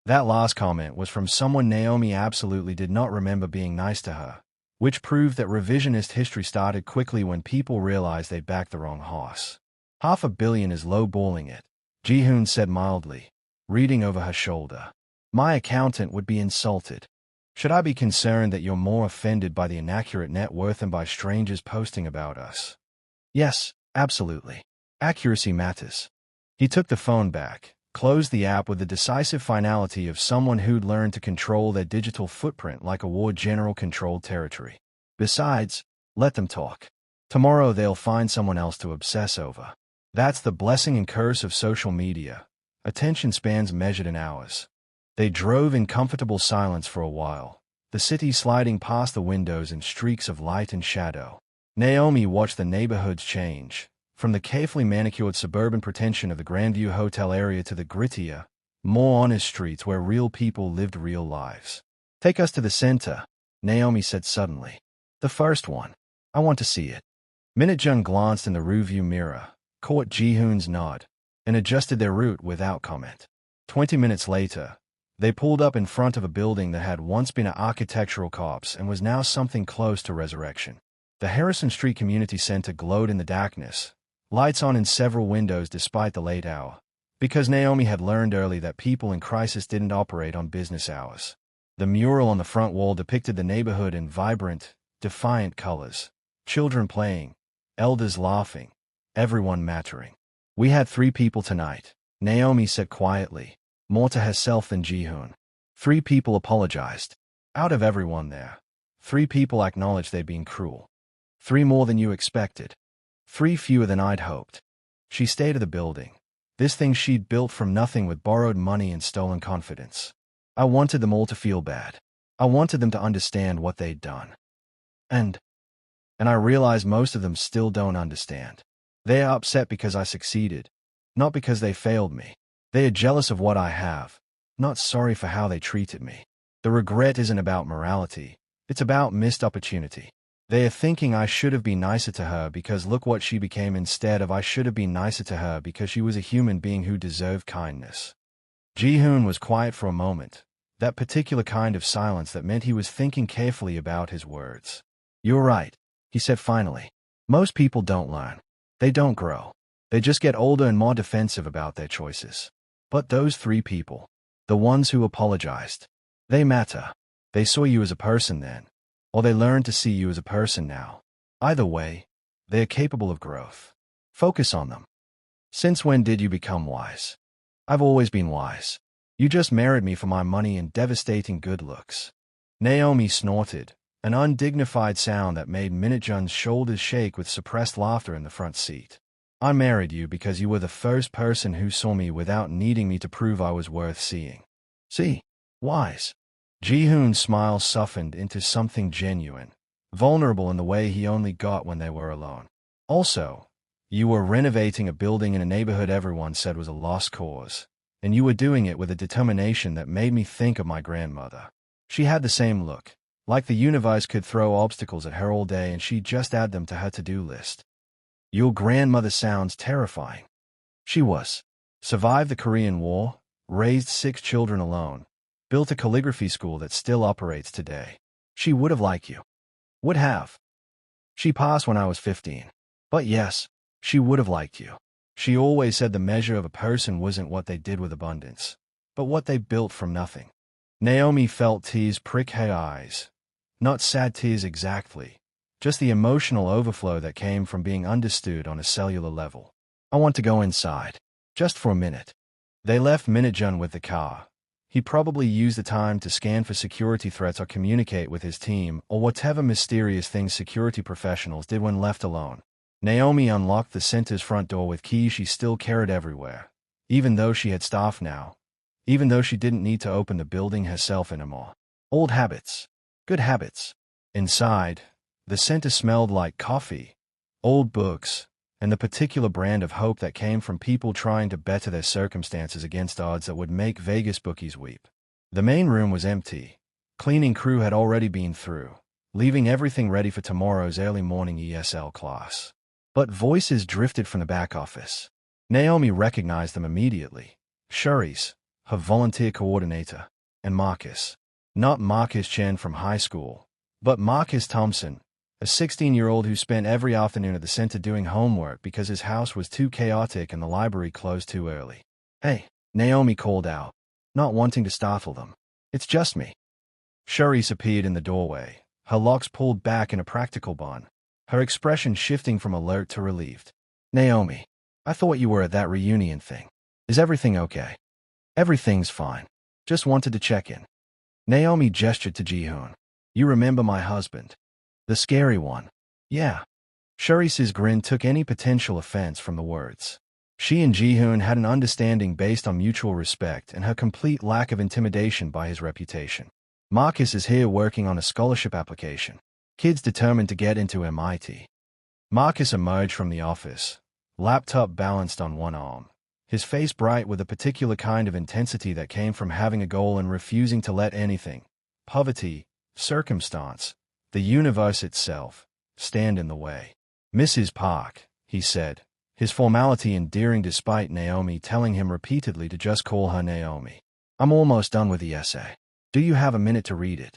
[SPEAKER 3] That last comment was from someone Naomi absolutely did not remember being nice to her, which proved that revisionist history started quickly when people realized they'd backed the wrong horse. $500 million is lowballing it, Ji-hoon said mildly, reading over her shoulder. My accountant would be insulted. Should I be concerned that you're more offended by the inaccurate net worth than by strangers posting about us? Yes, absolutely. Accuracy matters. He took the phone back, closed the app with the decisive finality of someone who'd learned to control their digital footprint like a war general controlled territory. Besides, let them talk. Tomorrow they'll find someone else to obsess over. That's the blessing and curse of social media. Attention spans measured in hours. They drove in comfortable silence for a while, the city sliding past the windows in streaks of light and shadow. Naomi watched the neighborhoods change, from the carefully manicured suburban pretension of the Grandview Hotel area to the grittier, more honest streets where real people lived real lives. Take us to the center, Naomi said suddenly. The first one. I want to see it. Minute-jung glanced in the rearview mirror, caught Ji-hoon's nod, and adjusted their route without comment. 20 minutes later, they pulled up in front of a building that had once been an architectural corpse and was now something close to resurrection. The Harrison Street Community Center glowed in the darkness, lights on in several windows despite the late hour, because Naomi had learned early that people in crisis didn't operate on business hours. The mural on the front wall depicted the neighborhood in vibrant, defiant colors. Children playing, elders laughing, everyone mattering. We had 3 people tonight, Naomi said quietly, more to herself than Ji-hoon. 3 people apologized. Out of everyone there, 3 people acknowledged they'd been cruel. 3 more than you expected. 3 fewer than I'd hoped. She stayed at the building, this thing she'd built from nothing with borrowed money and stolen confidence. I wanted them all to feel bad. I wanted them to understand what they'd done. And I realize most of them still don't understand. They are upset because I succeeded, not because they failed me. They are jealous of what I have, not sorry for how they treated me. The regret isn't about morality, it's about missed opportunity. They are thinking I should have been nicer to her because look what she became instead of I should have been nicer to her because she was a human being who deserved kindness. Ji-hoon was quiet for a moment, that particular kind of silence that meant he was thinking carefully about his words. You're right, he said finally. Most people don't learn. They don't grow. They just get older and more defensive about their choices. But those 3 people, the ones who apologized, they matter. They saw you as a person then, or they learned to see you as a person now. Either way, they are capable of growth. Focus on them. Since when did you become wise? I've always been wise. You just married me for my money and devastating good looks. Naomi snorted, an undignified sound that made Minute-jung's shoulders shake with suppressed laughter in the front seat. I married you because you were the first person who saw me without needing me to prove I was worth seeing. See? Wise. Ji-hoon's smile softened into something genuine, vulnerable in the way he only got when they were alone. Also, you were renovating a building in a neighborhood everyone said was a lost cause, and you were doing it with a determination that made me think of my grandmother. She had the same look, like the universe could throw obstacles at her all day and she'd just add them to her to-do list. Your grandmother sounds terrifying. She was. Survived the Korean War, raised 6 children alone, built a calligraphy school that still operates today. She would have liked you. Would have. She passed when I was 15. But yes, she would have liked you. She always said the measure of a person wasn't what they did with abundance, but what they built from nothing. Naomi felt tears prick her eyes. Not sad tears exactly, just the emotional overflow that came from being understood on a cellular level. I want to go inside. Just for a minute. They left Minute-jung with the car. He probably used the time to scan for security threats or communicate with his team or whatever mysterious things security professionals did when left alone. Naomi unlocked the center's front door with keys she still carried everywhere, even though she had staff now, even though she didn't need to open the building herself anymore. Old habits. Good habits. Inside, the center smelled like coffee, old books, and the particular brand of hope that came from people trying to better their circumstances against odds that would make Vegas bookies weep. The main room was empty. Cleaning crew had already been through, leaving everything ready for tomorrow's early morning ESL class. But voices drifted from the back office. Naomi recognized them immediately. Shuri's, her volunteer coordinator, and Marcus. Not Marcus Chen from high school, But Marcus Thompson, a 16-year-old who spent every afternoon at the center doing homework because his house was too chaotic and the library closed too early. "Hey," Naomi called out, not wanting to startle them. "It's just me." Charisse appeared in the doorway, her locks pulled back in a practical bun, her expression shifting from alert to relieved. "Naomi, I thought you were at that reunion thing. Is everything okay?" "Everything's fine. Just wanted to check in." Naomi gestured to Jihoon. "You remember my husband? The scary one?" "Yeah." Charisse's grin took any potential offense from the words. She and Jihoon had an understanding based on mutual respect and her complete lack of intimidation by his reputation. Marcus is here working on a scholarship application. Kids determined to get into MIT. Marcus emerged from the office, laptop balanced on one arm, his face bright with a particular kind of intensity that came from having a goal and refusing to let anything, poverty, circumstance, the universe itself, stand in the way. "Mrs. Park," he said, his formality endearing despite Naomi telling him repeatedly to just call her Naomi. "I'm almost done with the essay. Do you have a minute to read it?"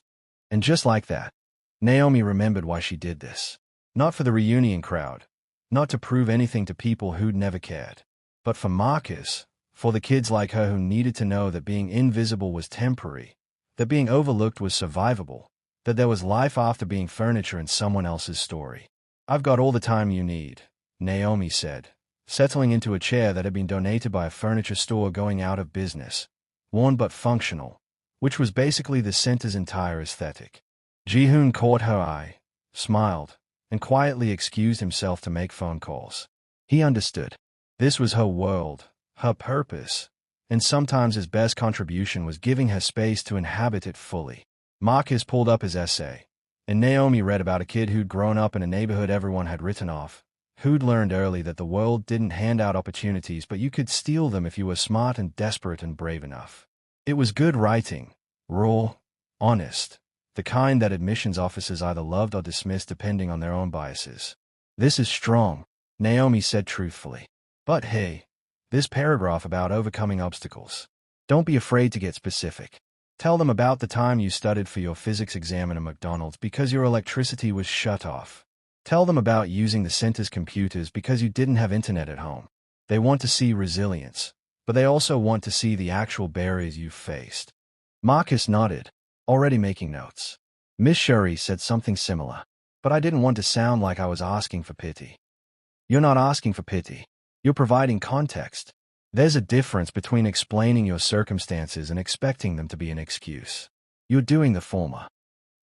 [SPEAKER 3] And just like that, Naomi remembered why she did this. Not for the reunion crowd, not to prove anything to people who'd never cared, but for Marcus, for the kids like her who needed to know that being invisible was temporary, that being overlooked was survivable, that there was life after being furniture in someone else's story. "I've got all the time you need," Naomi said, settling into a chair that had been donated by a furniture store going out of business, worn but functional, which was basically the center's entire aesthetic. Jihoon caught her eye, smiled, and quietly excused himself to make phone calls. He understood. This was her world, her purpose, and sometimes his best contribution was giving her space to inhabit it fully. Marcus pulled up his essay, and Naomi read about a kid who'd grown up in a neighborhood everyone had written off, who'd learned early that the world didn't hand out opportunities but you could steal them if you were smart and desperate and brave enough. It was good writing, raw, honest, the kind that admissions officers either loved or dismissed depending on their own biases. "This is strong," Naomi said truthfully. "But hey, this paragraph about overcoming obstacles. Don't be afraid to get specific. Tell them about the time you studied for your physics exam in a McDonald's because your electricity was shut off. Tell them about using the center's computers because you didn't have internet at home. They want to see resilience, but they also want to see the actual barriers you've faced." Marcus nodded, already making notes. Miss Sherry said something similar, but I didn't want to sound like I was asking for pity. "You're not asking for pity. You're providing context. There's a difference between explaining your circumstances and expecting them to be an excuse. You're doing the former."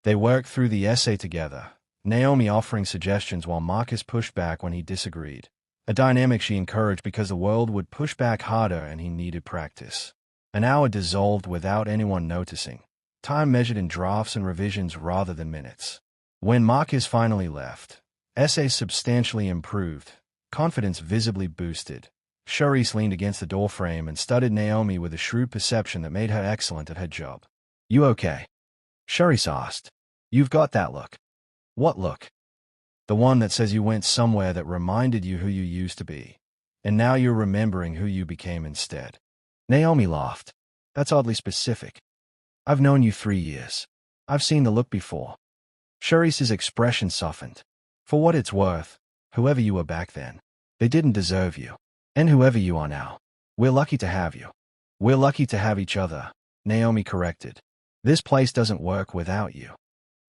[SPEAKER 3] They worked through the essay together, Naomi offering suggestions while Marcus pushed back when he disagreed, a dynamic she encouraged because the world would push back harder and he needed practice. An hour dissolved without anyone noticing, time measured in drafts and revisions rather than minutes. When Marcus finally left, essay substantially improved, confidence visibly boosted. Charisse leaned against the doorframe and studied Naomi with a shrewd perception that made her excellent at her job. "You okay?" Charisse asked. "You've got that look." "What look?" "The one that says you went somewhere that reminded you who you used to be, and now you're remembering who you became instead." Naomi laughed. "That's oddly specific. I've known you 3 years. I've seen the look before." Charisse's expression softened. "For what it's worth, whoever you were back then, they didn't deserve you. And whoever you are now, we're lucky to have you." "We're lucky to have each other," Naomi corrected. "This place doesn't work without you."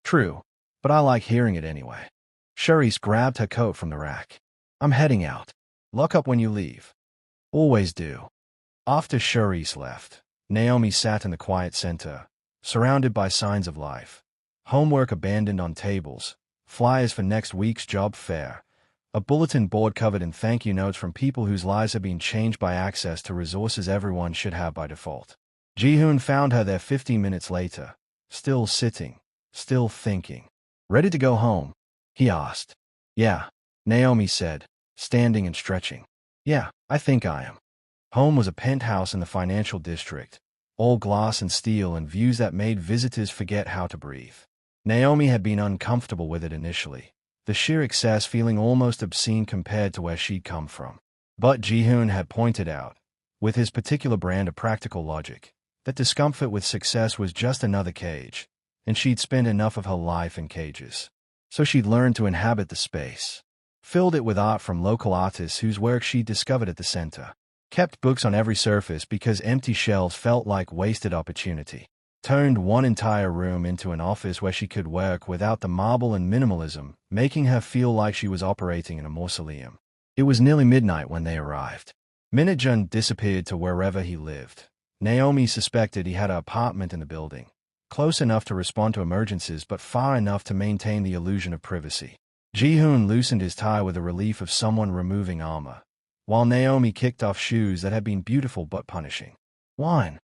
[SPEAKER 3] "True, but I like hearing it anyway." Charisse grabbed her coat from the rack. "I'm heading out. Lock up when you leave." "Always do." After Charisse left, Naomi sat in the quiet center, surrounded by signs of life. Homework abandoned on tables, flyers for next week's job fair, a bulletin board covered in thank you notes from people whose lives have been changed by access to resources everyone should have by default. Jihoon found her there 15 minutes later, still sitting, still thinking. "Ready to go home?" he asked. "Yeah," Naomi said, standing and stretching. "Yeah, I think I am." Home was a penthouse in the financial district, all glass and steel and views that made visitors forget how to breathe. Naomi had been uncomfortable with it initially, the sheer excess feeling almost obscene compared to where she'd come from. But Jihoon had pointed out, with his particular brand of practical logic, that discomfort with success was just another cage, and she'd spent enough of her life in cages. So she'd learned to inhabit the space. Filled it with art from local artists whose work she'd discovered at the center. Kept books on every surface because empty shelves felt like wasted opportunity. Turned one entire room into an office where she could work without the marble and minimalism, making her feel like she was operating in a mausoleum. It was nearly midnight when they arrived. Minajun disappeared to wherever he lived. Naomi suspected he had an apartment in the building, close enough to respond to emergencies but far enough to maintain the illusion of privacy. Ji-hoon loosened his tie with the relief of someone removing armor, while Naomi kicked off shoes that had been beautiful but punishing. Wine,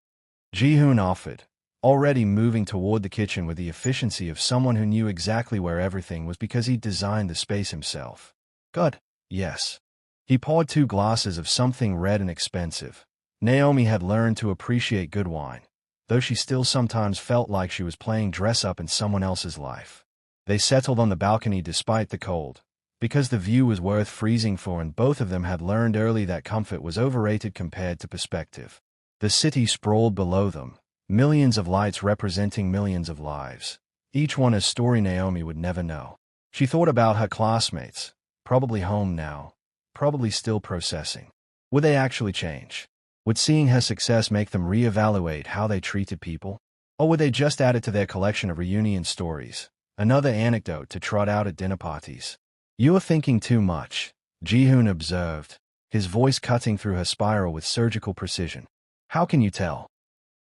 [SPEAKER 3] Ji-hoon offered, already moving toward the kitchen with the efficiency of someone who knew exactly where everything was because he'd designed the space himself. Good, yes. He poured 2 glasses of something red and expensive. Naomi had learned to appreciate good wine, though she still sometimes felt like she was playing dress-up in someone else's life. They settled on the balcony despite the cold, because the view was worth freezing for, and both of them had learned early that comfort was overrated compared to perspective. The city sprawled below them, millions of lights representing millions of lives, each one a story Naomi would never know. She thought about her classmates, probably home now, probably still processing. Would they actually change? Would seeing her success make them reevaluate how they treated people? Or would they just add it to their collection of reunion stories? Another anecdote to trot out at dinner parties. You are thinking too much, Ji-hoon observed, his voice cutting through her spiral with surgical precision. How can you tell?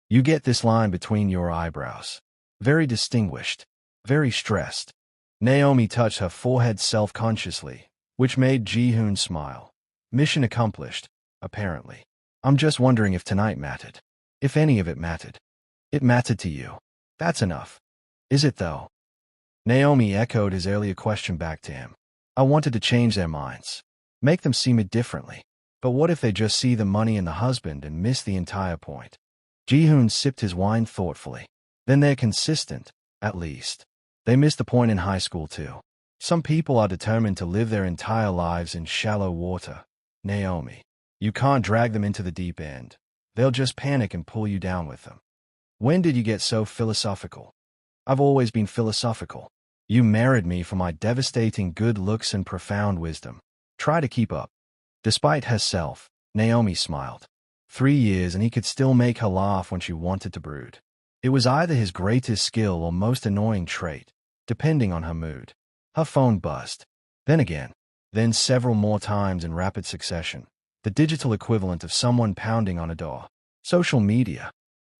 [SPEAKER 3] You get this line between your eyebrows. Very distinguished. Very stressed. Naomi touched her forehead self-consciously, which made Ji-hoon smile. Mission accomplished, apparently. I'm just wondering if tonight mattered. If any of it mattered. It mattered to you. That's enough. Is it though? Naomi echoed his earlier question back to him. I wanted to change their minds. Make them see me differently. But what if they just see the money and the husband and miss the entire point? Ji-hoon sipped his wine thoughtfully. Then they're consistent, at least. They missed the point in high school too. Some people are determined to live their entire lives in shallow water. Naomi. You can't drag them into the deep end. They'll just panic and pull you down with them. When did you get so philosophical? I've always been philosophical. You married me for my devastating good looks and profound wisdom. Try to keep up. Despite herself, Naomi smiled. 3 years and he could still make her laugh when she wanted to brood. It was either his greatest skill or most annoying trait, depending on her mood. Her phone buzzed. Then again. Then several more times in rapid succession. The digital equivalent of someone pounding on a door. Social media.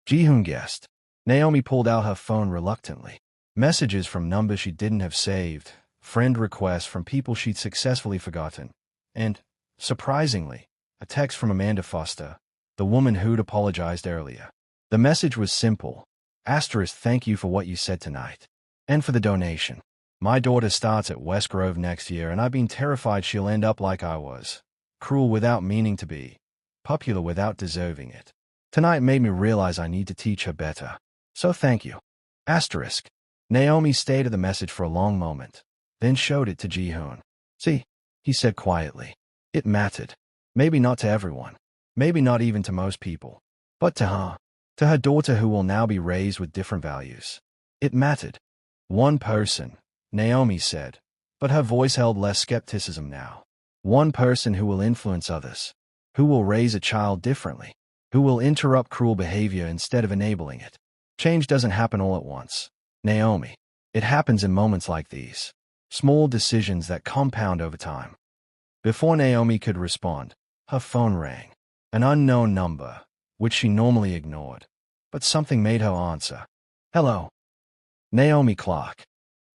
[SPEAKER 3] Ji-hoon guessed. Naomi pulled out her phone reluctantly. Messages from numbers she didn't have saved, friend requests from people she'd successfully forgotten, and, surprisingly, a text from Amanda Foster, the woman who'd apologized earlier. The message was simple. Thank you for what you said tonight. And for the donation. My daughter starts at West Grove next year and I've been terrified she'll end up like I was. Cruel without meaning to be. Popular without deserving it. Tonight made me realize I need to teach her better. So thank you. Asterisk. Naomi stayed at the message for a long moment, then showed it to Ji-hoon. See, he said quietly. It mattered. Maybe not to everyone. Maybe not even to most people. But to her. To her daughter who will now be raised with different values. It mattered. One person, Naomi said, but her voice held less skepticism now. One person who will influence others. Who will raise a child differently. Who will interrupt cruel behavior instead of enabling it. Change doesn't happen all at once. Naomi. It happens in moments like these. Small decisions that compound over time. Before Naomi could respond, her phone rang. An unknown number, which she normally ignored. But something made her answer. Hello. Naomi Clark.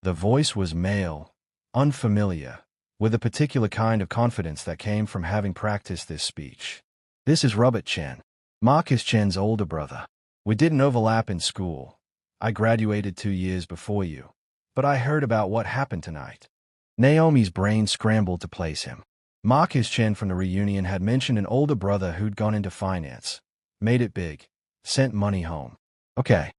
[SPEAKER 3] The voice was male, unfamiliar, with a particular kind of confidence that came from having practiced this speech. This is Robert Chen, Marcus Chen's older brother. We didn't overlap in school. I graduated 2 years before you. But I heard about what happened tonight. Naomi's brain scrambled to place him. Marcus Chen from the reunion had mentioned an older brother who'd gone into finance. Made it big. Sent money home. Okay.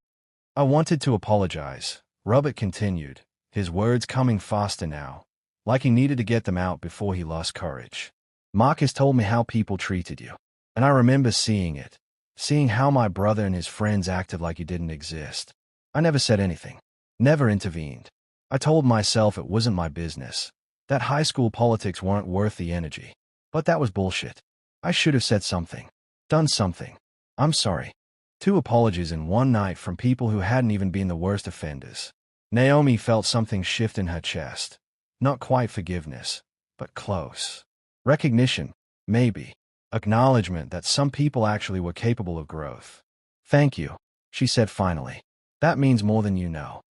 [SPEAKER 3] I wanted to apologize, Robert continued, his words coming faster now, like he needed to get them out before he lost courage. Marcus told me how people treated you. And I remember seeing it. Seeing how my brother and his friends acted like you didn't exist. I never said anything. Never intervened. I told myself it wasn't my business. That high school politics weren't worth the energy. But that was bullshit. I should have said something. Done something. I'm sorry. 2 apologies in one night from people who hadn't even been the worst offenders. Naomi felt something shift in her chest. Not quite forgiveness, but close. Recognition, maybe. Acknowledgement that some people actually were capable of growth. Thank you, she said finally. That means more than you know.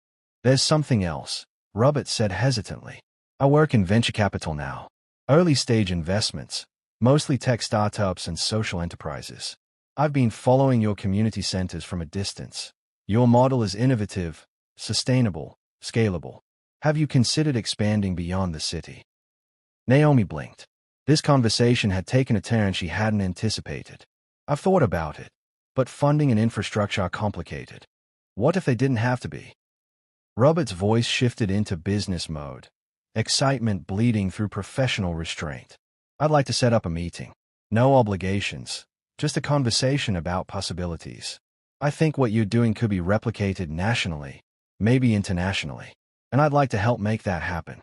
[SPEAKER 3] There's something else, Robert said hesitantly. I work in venture capital now. Early-stage investments, mostly tech startups and social enterprises. I've been following your community centers from a distance. Your model is innovative, sustainable, scalable. Have you considered expanding beyond the city? Naomi blinked. This conversation had taken a turn she hadn't anticipated. I've thought about it, but funding and infrastructure are complicated. What if they didn't have to be? Robert's voice shifted into business mode, excitement bleeding through professional restraint. I'd like to set up a meeting. No obligations, just a conversation about possibilities. I think what you're doing could be replicated nationally, maybe internationally, and I'd like to help make that happen.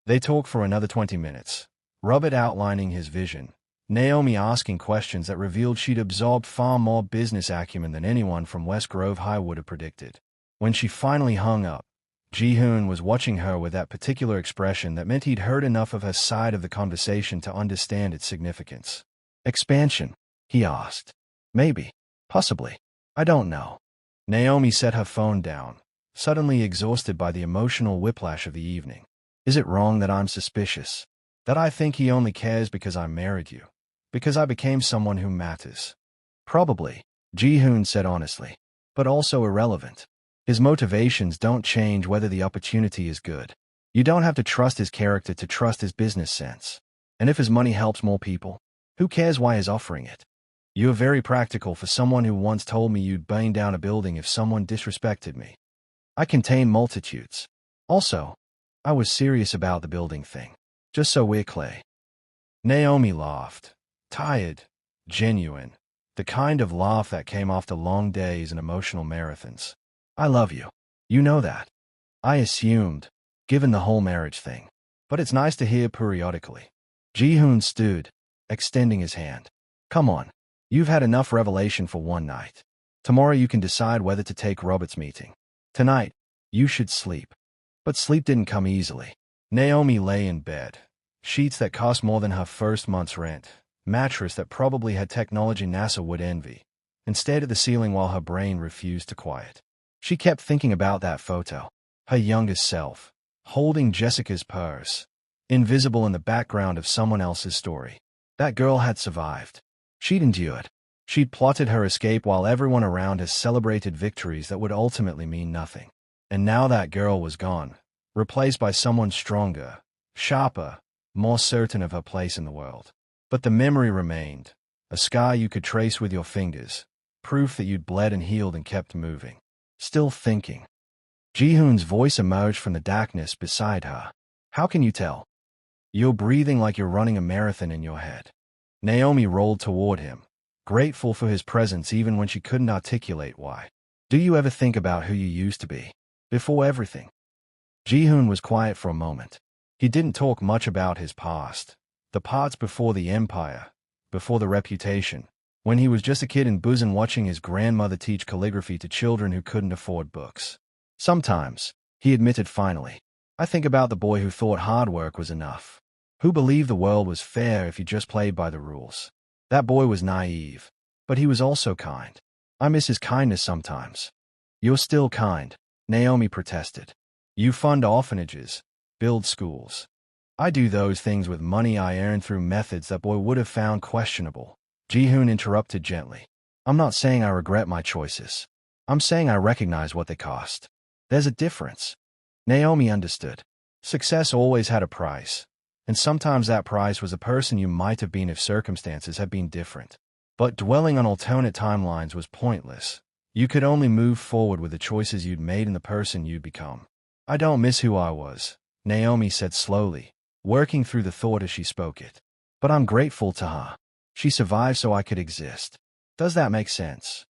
[SPEAKER 3] They talked for another 20 minutes, Robert outlining his vision, Naomi asking questions that revealed she'd absorbed far more business acumen than anyone from West Grove High would have predicted. When she finally hung up, Ji-hoon was watching her with that particular expression that meant he'd heard enough of her side of the conversation to understand its significance. Expansion? He asked. Maybe. Possibly. I don't know. Naomi set her phone down, suddenly exhausted by the emotional whiplash of the evening. Is it wrong that I'm suspicious? That I think he only cares because I married you? Because I became someone who matters? Probably, Ji-hoon said honestly, but also irrelevant. His motivations don't change whether the opportunity is good. You don't have to trust his character to trust his business sense. And if his money helps more people, who cares why he's offering it? You're very practical for someone who once told me you'd burn down a building if someone disrespected me. I contain multitudes. Also, I was serious about the building thing. Just so we're clear. Naomi laughed. Tired. Genuine. The kind of laugh that came after long days and emotional marathons. I love you. You know that. I assumed, given the whole marriage thing. But it's nice to hear periodically. Ji-hoon stood, extending his hand. Come on. You've had enough revelation for one night. Tomorrow you can decide whether to take Robert's meeting. Tonight, you should sleep. But sleep didn't come easily. Naomi lay in bed. Sheets that cost more than her first month's rent. Mattress that probably had technology NASA would envy. And stared at the ceiling while her brain refused to quiet. She kept thinking about that photo. Her youngest self, holding Jessica's purse. Invisible in the background of someone else's story. That girl had survived. She'd endured. She'd plotted her escape while everyone around her celebrated victories that would ultimately mean nothing. And now that girl was gone, replaced by someone stronger, sharper, more certain of her place in the world. But the memory remained, a scar you could trace with your fingers, proof that you'd bled and healed and kept moving. Still thinking. Ji-hoon's voice emerged from the darkness beside her. How can you tell? You're breathing like you're running a marathon in your head. Naomi rolled toward him, grateful for his presence even when she couldn't articulate why. Do you ever think about who you used to be? Before everything? Ji-hoon was quiet for a moment. He didn't talk much about his past. The parts before the empire, before the reputation. When he was just a kid in Busan watching his grandmother teach calligraphy to children who couldn't afford books. Sometimes, he admitted finally, I think about the boy who thought hard work was enough. Who believed the world was fair if you just played by the rules. That boy was naive, but he was also kind. I miss his kindness sometimes. You're still kind, Naomi protested. You fund orphanages, build schools. I do those things with money I earned through methods that boy would have found questionable. Ji-hoon interrupted gently. I'm not saying I regret my choices. I'm saying I recognize what they cost. There's a difference. Naomi understood. Success always had a price, and sometimes that price was the person you might have been if circumstances had been different. But dwelling on alternate timelines was pointless. You could only move forward with the choices you'd made and the person you'd become. I don't miss who I was, Naomi said slowly, working through the thought as she spoke it. But I'm grateful to her. She survived so I could exist. Does that make sense?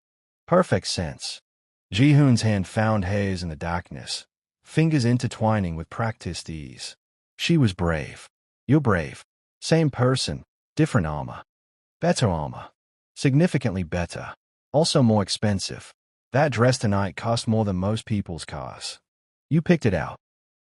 [SPEAKER 3] Perfect sense. Ji-hoon's hand found Hayes in the darkness, fingers intertwining with practiced ease. She was brave. You're brave. Same person, different armor. Better armor. Significantly better. Also more expensive. That dress tonight cost more than most people's cars. You picked it out.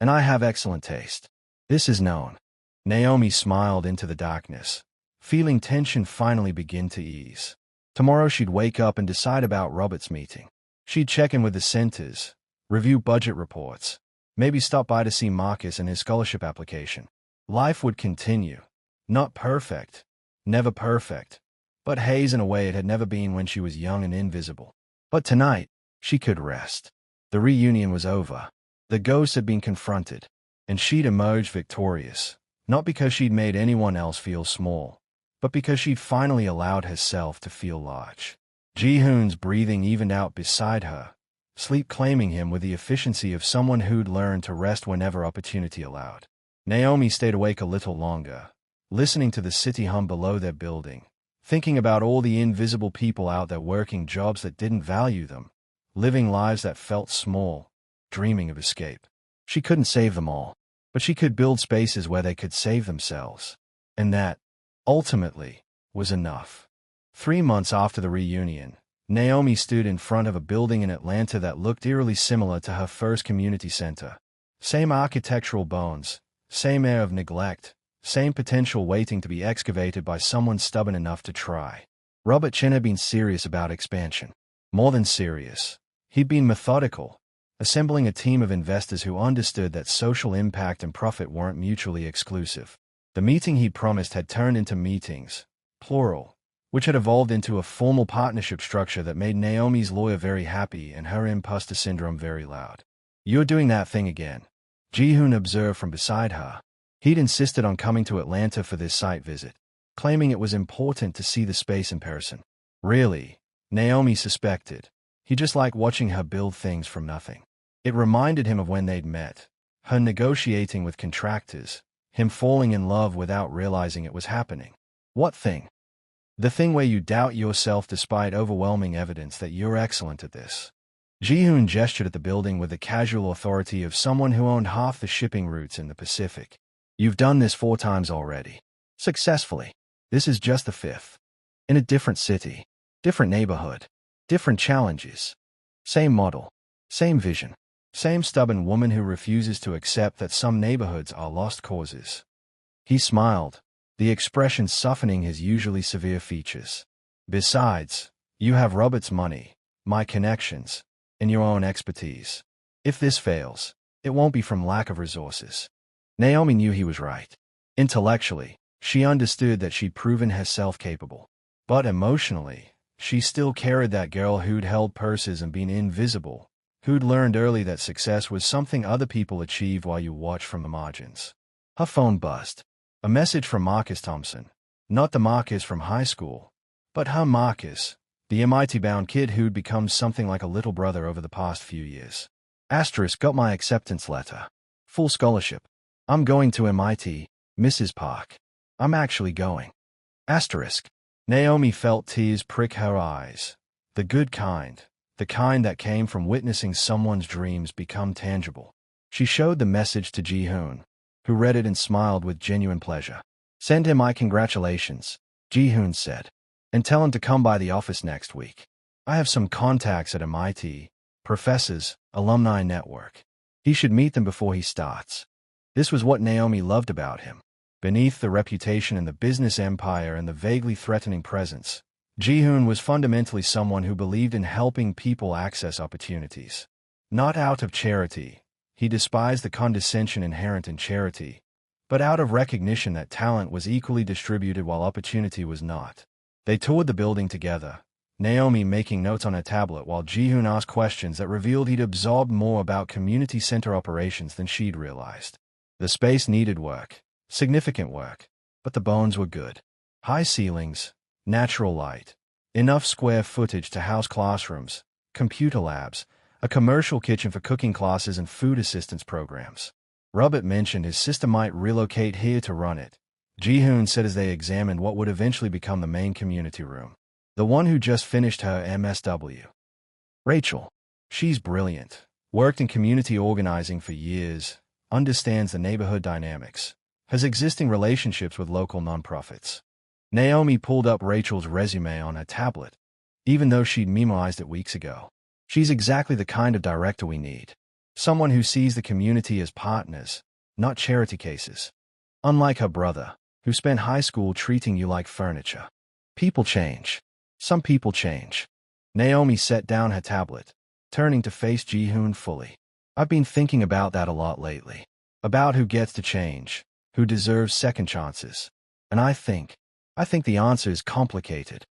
[SPEAKER 3] And I have excellent taste. This is known. Naomi smiled into the darkness, feeling tension finally begin to ease. Tomorrow she'd wake up and decide about Robert's meeting. She'd check in with the centers, review budget reports, maybe stop by to see Marcus and his scholarship application. Life would continue. Not perfect. Never perfect. But haze in a way it had never been when she was young and invisible. But tonight, she could rest. The reunion was over. The ghost had been confronted, and she'd emerged victorious, not because she'd made anyone else feel small, but because she'd finally allowed herself to feel large. Ji-hoon's breathing evened out beside her, sleep claiming him with the efficiency of someone who'd learned to rest whenever opportunity allowed. Naomi stayed awake a little longer, listening to the city hum below their building, thinking about all the invisible people out there working jobs that didn't value them, living lives that felt small, dreaming of escape. She couldn't save them all, but she could build spaces where they could save themselves. And that, ultimately, was enough. 3 months after the reunion, Naomi stood in front of a building in Atlanta that looked eerily similar to her first community center. Same architectural bones, same air of neglect, same potential waiting to be excavated by someone stubborn enough to try. Robert Chen had been serious about expansion. More than serious. He'd been methodical, assembling a team of investors who understood that social impact and profit weren't mutually exclusive. The meeting he promised had turned into meetings, plural, which had evolved into a formal partnership structure that made Naomi's lawyer very happy and her imposter syndrome very loud. You're doing that thing again, Ji-hoon observed from beside her. He'd insisted on coming to Atlanta for this site visit, claiming it was important to see the space in person. Really, Naomi suspected. He just liked watching her build things from nothing. It reminded him of when they'd met, her negotiating with contractors, him falling in love without realizing it was happening. What thing? The thing where you doubt yourself despite overwhelming evidence that you're excellent at this. Ji-hoon gestured at the building with the casual authority of someone who owned half the shipping routes in the Pacific. You've done this 4 times already. Successfully. This is just the 5th. In a different city, different neighborhood, different challenges. Same model, same vision, same stubborn woman who refuses to accept that some neighborhoods are lost causes. He smiled, the expression softening his usually severe features. Besides, you have Robert's money, my connections, and your own expertise. If this fails, it won't be from lack of resources. Naomi knew he was right. Intellectually, she understood that she'd proven herself capable. But emotionally, she still carried that girl who'd held purses and been invisible, who'd learned early that success was something other people achieved while you watched from the margins. Her phone buzzed. A message from Marcus Thompson. Not the Marcus from high school, but her Marcus, the MIT-bound kid who'd become something like a little brother over the past few years. Asterisk got my acceptance letter. Full scholarship. I'm going to MIT, Mrs. Park. I'm actually going. Asterisk. Naomi felt tears prick her eyes. The good kind. The kind that came from witnessing someone's dreams become tangible. She showed the message to Ji-hoon, who read it and smiled with genuine pleasure. Send him my congratulations, Ji-hoon said, and tell him to come by the office next week. I have some contacts at MIT, professors, alumni network. He should meet them before he starts. This was what Naomi loved about him. Beneath the reputation and the business empire and the vaguely threatening presence, Ji-hoon was fundamentally someone who believed in helping people access opportunities. Not out of charity. He despised the condescension inherent in charity, but out of recognition that talent was equally distributed while opportunity was not. They toured the building together, Naomi making notes on her tablet while Ji-hoon asked questions that revealed he'd absorbed more about community center operations than she'd realized. The space needed work, significant work, but the bones were good. High ceilings, natural light, enough square footage to house classrooms, computer labs, a commercial kitchen for cooking classes and food assistance programs. Robert mentioned his sister might relocate here to run it. Ji-hoon said as they examined what would eventually become the main community room. The one who just finished her MSW. Rachel. She's brilliant, worked in community organizing for years, understands the neighborhood dynamics, has existing relationships with local nonprofits. Naomi pulled up Rachel's resume on her tablet, even though she'd memorized it weeks ago. She's exactly the kind of director we need. Someone who sees the community as partners, not charity cases. Unlike her brother, who spent high school treating you like furniture. People change. Some people change. Naomi set down her tablet, turning to face Ji-hoon fully. I've been thinking about that a lot lately. About who gets to change, who deserves second chances. And I think the answer is complicated.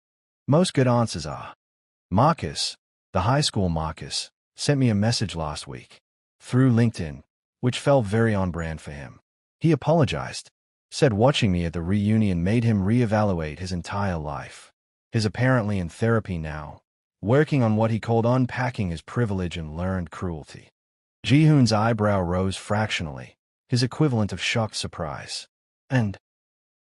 [SPEAKER 3] Most good answers are. Marcus, the high school Marcus, sent me a message last week. Through LinkedIn, which felt very on brand for him. He apologized. Said watching me at the reunion made him reevaluate his entire life. He's apparently in therapy now, working on what he called unpacking his privilege and learned cruelty. Ji-hoon's eyebrow rose fractionally, his equivalent of shocked surprise. And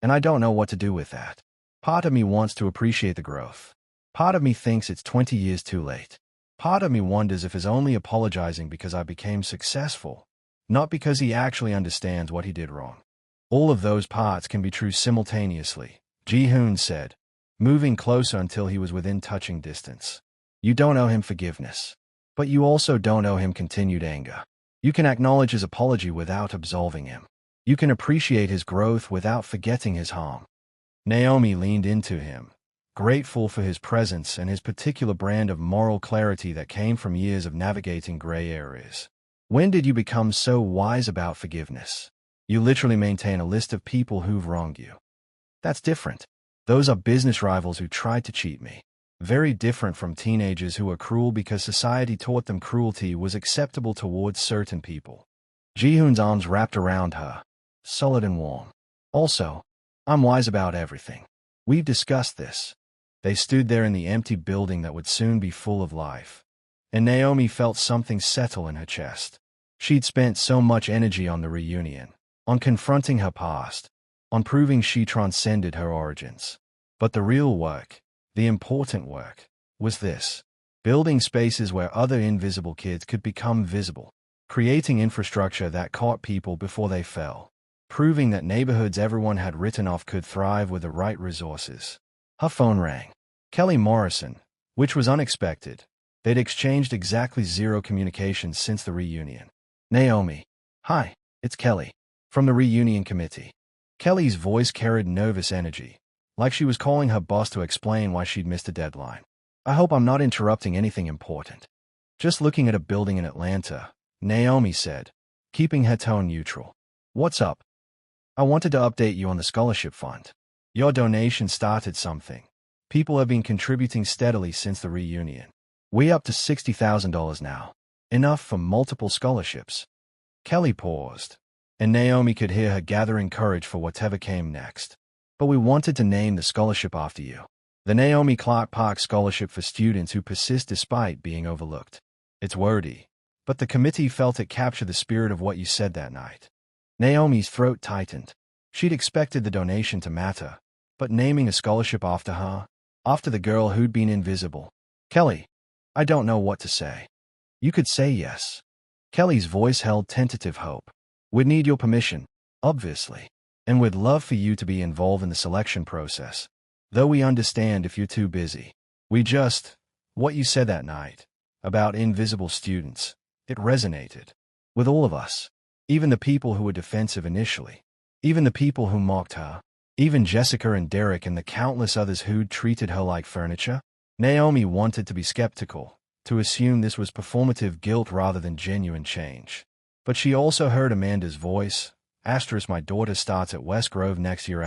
[SPEAKER 3] I don't know what to do with that. Part of me wants to appreciate the growth. Part of me thinks it's 20 years too late. Part of me wonders if he's only apologizing because I became successful, not because he actually understands what he did wrong. All of those parts can be true simultaneously, Ji-hoon said, moving closer until he was within touching distance. You don't owe him forgiveness. But you also don't owe him continued anger. You can acknowledge his apology without absolving him. You can appreciate his growth without forgetting his harm. Naomi leaned into him, grateful for his presence and his particular brand of moral clarity that came from years of navigating gray areas. When did you become so wise about forgiveness? You literally maintain a list of people who've wronged you. That's different. Those are business rivals who tried to cheat me. Very different from teenagers who are cruel because society taught them cruelty was acceptable towards certain people. Ji-hoon's arms wrapped around her, solid and warm. Also, I'm wise about everything. We've discussed this. They stood there in the empty building that would soon be full of life. And Naomi felt something settle in her chest. She'd spent so much energy on the reunion, on confronting her past, on proving she transcended her origins. But the real work, the important work, was this. Building spaces where other invisible kids could become visible. Creating infrastructure that caught people before they fell. Proving that neighborhoods everyone had written off could thrive with the right resources. Her phone rang. Kelly Morrison, which was unexpected. They'd exchanged exactly zero communications since the reunion. Naomi. Hi, it's Kelly. From the reunion committee. Kelly's voice carried nervous energy, like she was calling her boss to explain why she'd missed a deadline. I hope I'm not interrupting anything important. Just looking at a building in Atlanta, Naomi said, keeping her tone neutral. What's up? I wanted to update you on the scholarship fund. Your donation started something. People have been contributing steadily since the reunion. We're up to $60,000 now. Enough for multiple scholarships. Kelly paused, and Naomi could hear her gathering courage for whatever came next. But we wanted to name the scholarship after you. The Naomi Clark Park Scholarship for students who persist despite being overlooked. It's wordy, but the committee felt it captured the spirit of what you said that night. Naomi's throat tightened. She'd expected the donation to matter, but naming a scholarship after her, after the girl who'd been invisible. Kelly, I don't know what to say. You could say yes. Kelly's voice held tentative hope. We'd need your permission, obviously, and we'd love for you to be involved in the selection process. Though we understand if you're too busy. What you said that night, about invisible students, it resonated. With all of us. Even the people who were defensive initially. Even the people who mocked her. Even Jessica and Derek and the countless others who'd treated her like furniture. Naomi wanted to be skeptical, to assume this was performative guilt rather than genuine change. But she also heard Amanda's voice, my daughter starts at West Grove next year,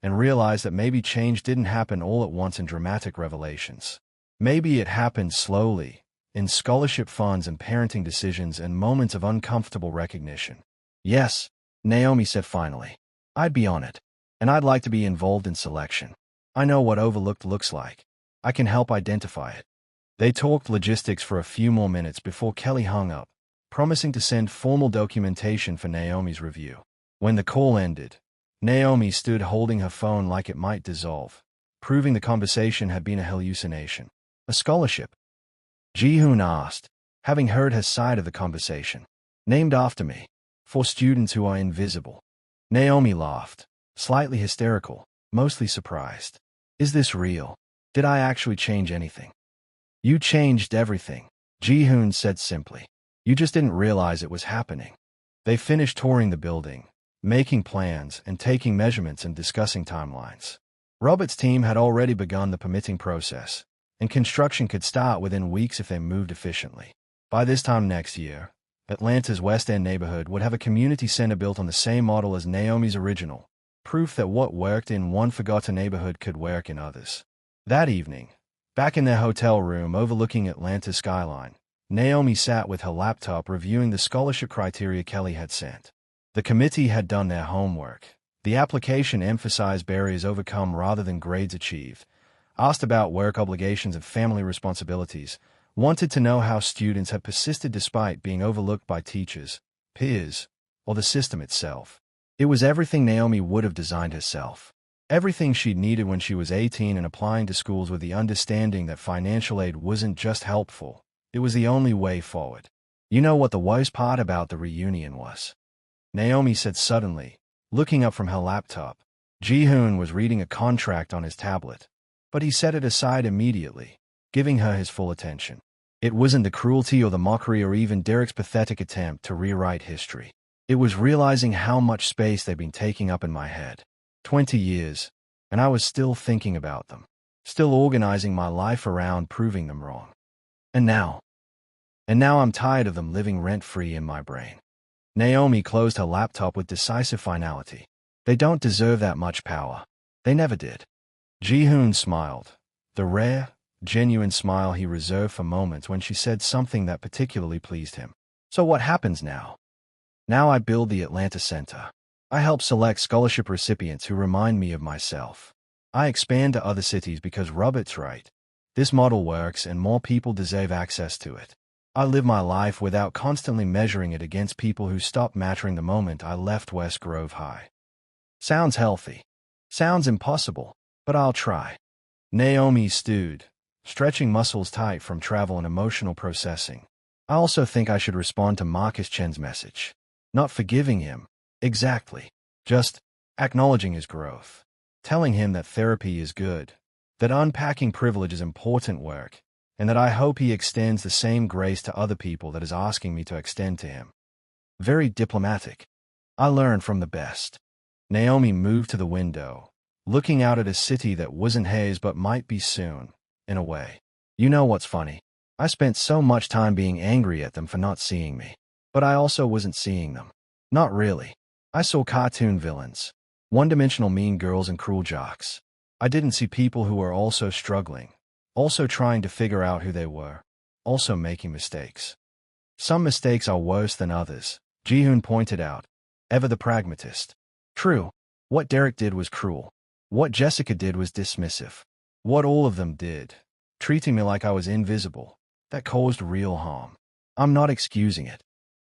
[SPEAKER 3] and realized that maybe change didn't happen all at once in dramatic revelations. Maybe it happened slowly, in scholarship funds and parenting decisions and moments of uncomfortable recognition. Yes, Naomi said finally. I'd be on it. And I'd like to be involved in selection. I know what overlooked looks like. I can help identify it. They talked logistics for a few more minutes before Kelly hung up, promising to send formal documentation for Naomi's review. When the call ended, Naomi stood holding her phone like it might dissolve, proving the conversation had been a hallucination. A scholarship. Ji-hoon asked, having heard her side of the conversation. Named after me. For students who are invisible. Naomi laughed, slightly hysterical, mostly surprised. Is this real? Did I actually change anything? You changed everything, Ji-hoon said simply. You just didn't realize it was happening. They finished touring the building, making plans and taking measurements and discussing timelines. Robert's team had already begun the permitting process, and construction could start within weeks if they moved efficiently. By this time next year, Atlanta's West End neighborhood would have a community center built on the same model as Naomi's original, proof that what worked in one forgotten neighborhood could work in others. That evening, back in their hotel room overlooking Atlanta's skyline, Naomi sat with her laptop reviewing the scholarship criteria Kelly had sent. The committee had done their homework. The application emphasized barriers overcome rather than grades achieved, asked about work obligations and family responsibilities, wanted to know how students had persisted despite being overlooked by teachers, peers, or the system itself. It was everything Naomi would have designed herself. Everything she'd needed when she was 18 and applying to schools with the understanding that financial aid wasn't just helpful, it was the only way forward. You know what the worst part about the reunion was? Naomi said suddenly, looking up from her laptop. Ji-hoon was reading a contract on his tablet, but he set it aside immediately, giving her his full attention. It wasn't the cruelty or the mockery or even Derek's pathetic attempt to rewrite history. It was realizing how much space they'd been taking up in my head. 20 years, and I was still thinking about them, still organizing my life around proving them wrong. And now I'm tired of them living rent-free in my brain. Naomi closed her laptop with decisive finality. They don't deserve that much power. They never did. Ji-hoon smiled, the rare, genuine smile he reserved for moments when she said something that particularly pleased him. So what happens now? Now I build the Atlanta Center. I help select scholarship recipients who remind me of myself. I expand to other cities because Robert's right. This model works and more people deserve access to it. I live my life without constantly measuring it against people who stopped mattering the moment I left West Grove High. Sounds healthy. Sounds impossible, but I'll try. Naomi stewed, stretching muscles tight from travel and emotional processing. I also think I should respond to Marcus Chen's message. Not forgiving him, exactly. Just acknowledging his growth. Telling him that therapy is good, that unpacking privilege is important work, and that I hope he extends the same grace to other people that is asking me to extend to him. Very diplomatic. I learned from the best. Naomi moved to the window, looking out at a city that wasn't hers but might be soon, in a way. You know what's funny? I spent so much time being angry at them for not seeing me. But I also wasn't seeing them. Not really. I saw cartoon villains, one-dimensional mean girls and cruel jocks. I didn't see people who were also struggling, also trying to figure out who they were, also making mistakes. Some mistakes are worse than others, Ji-hoon pointed out, ever the pragmatist. True. What Derek did was cruel. What Jessica did was dismissive. What all of them did, treating me like I was invisible, that caused real harm. I'm not excusing it.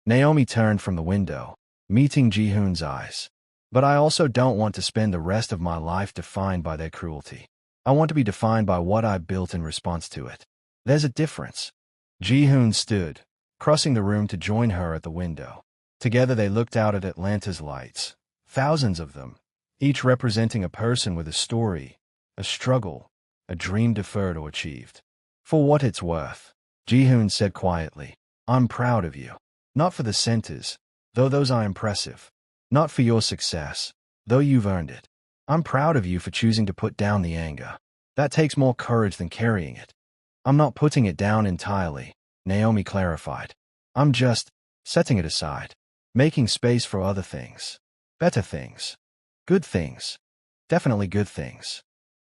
[SPEAKER 3] Naomi turned from the window, meeting Ji-hoon's eyes. But I also don't want to spend the rest of my life defined by their cruelty. I want to be defined by what I built in response to it. There's a difference. Ji-hoon stood, crossing the room to join her at the window. Together they looked out at Atlanta's lights, thousands of them, each representing a person with a story, a struggle, a dream deferred or achieved. For what it's worth, Ji-hoon said quietly, I'm proud of you. Not for the centers, though those are impressive. Not for your success, though you've earned it. I'm proud of you for choosing to put down the anger. That takes more courage than carrying it. I'm not putting it down entirely, Naomi clarified. I'm just setting it aside, making space for other things. Better things. Good things. Definitely good things.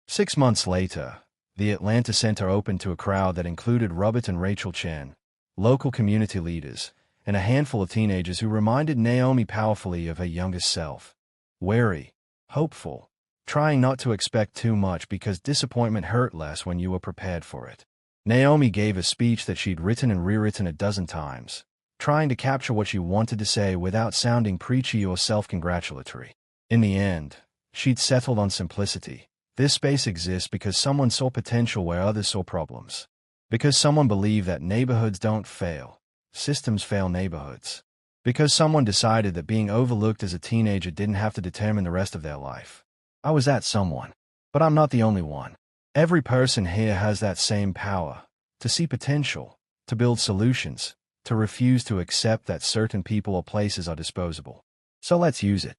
[SPEAKER 3] 6 months later, the Atlanta Center opened to a crowd that included Robert and Rachel Chen, local community leaders, and a handful of teenagers who reminded Naomi powerfully of her youngest self. Wary, hopeful, trying not to expect too much because disappointment hurt less when you were prepared for it. Naomi gave a speech that she'd written and rewritten a dozen times, trying to capture what she wanted to say without sounding preachy or self-congratulatory. In the end, she'd settled on simplicity. This space exists because someone saw potential where others saw problems. Because someone believed that neighborhoods don't fail, systems fail neighborhoods. Because someone decided that being overlooked as a teenager didn't have to determine the rest of their life. I was that someone. But I'm not the only one. Every person here has that same power, to see potential, to build solutions, to refuse to accept that certain people or places are disposable. So let's use it.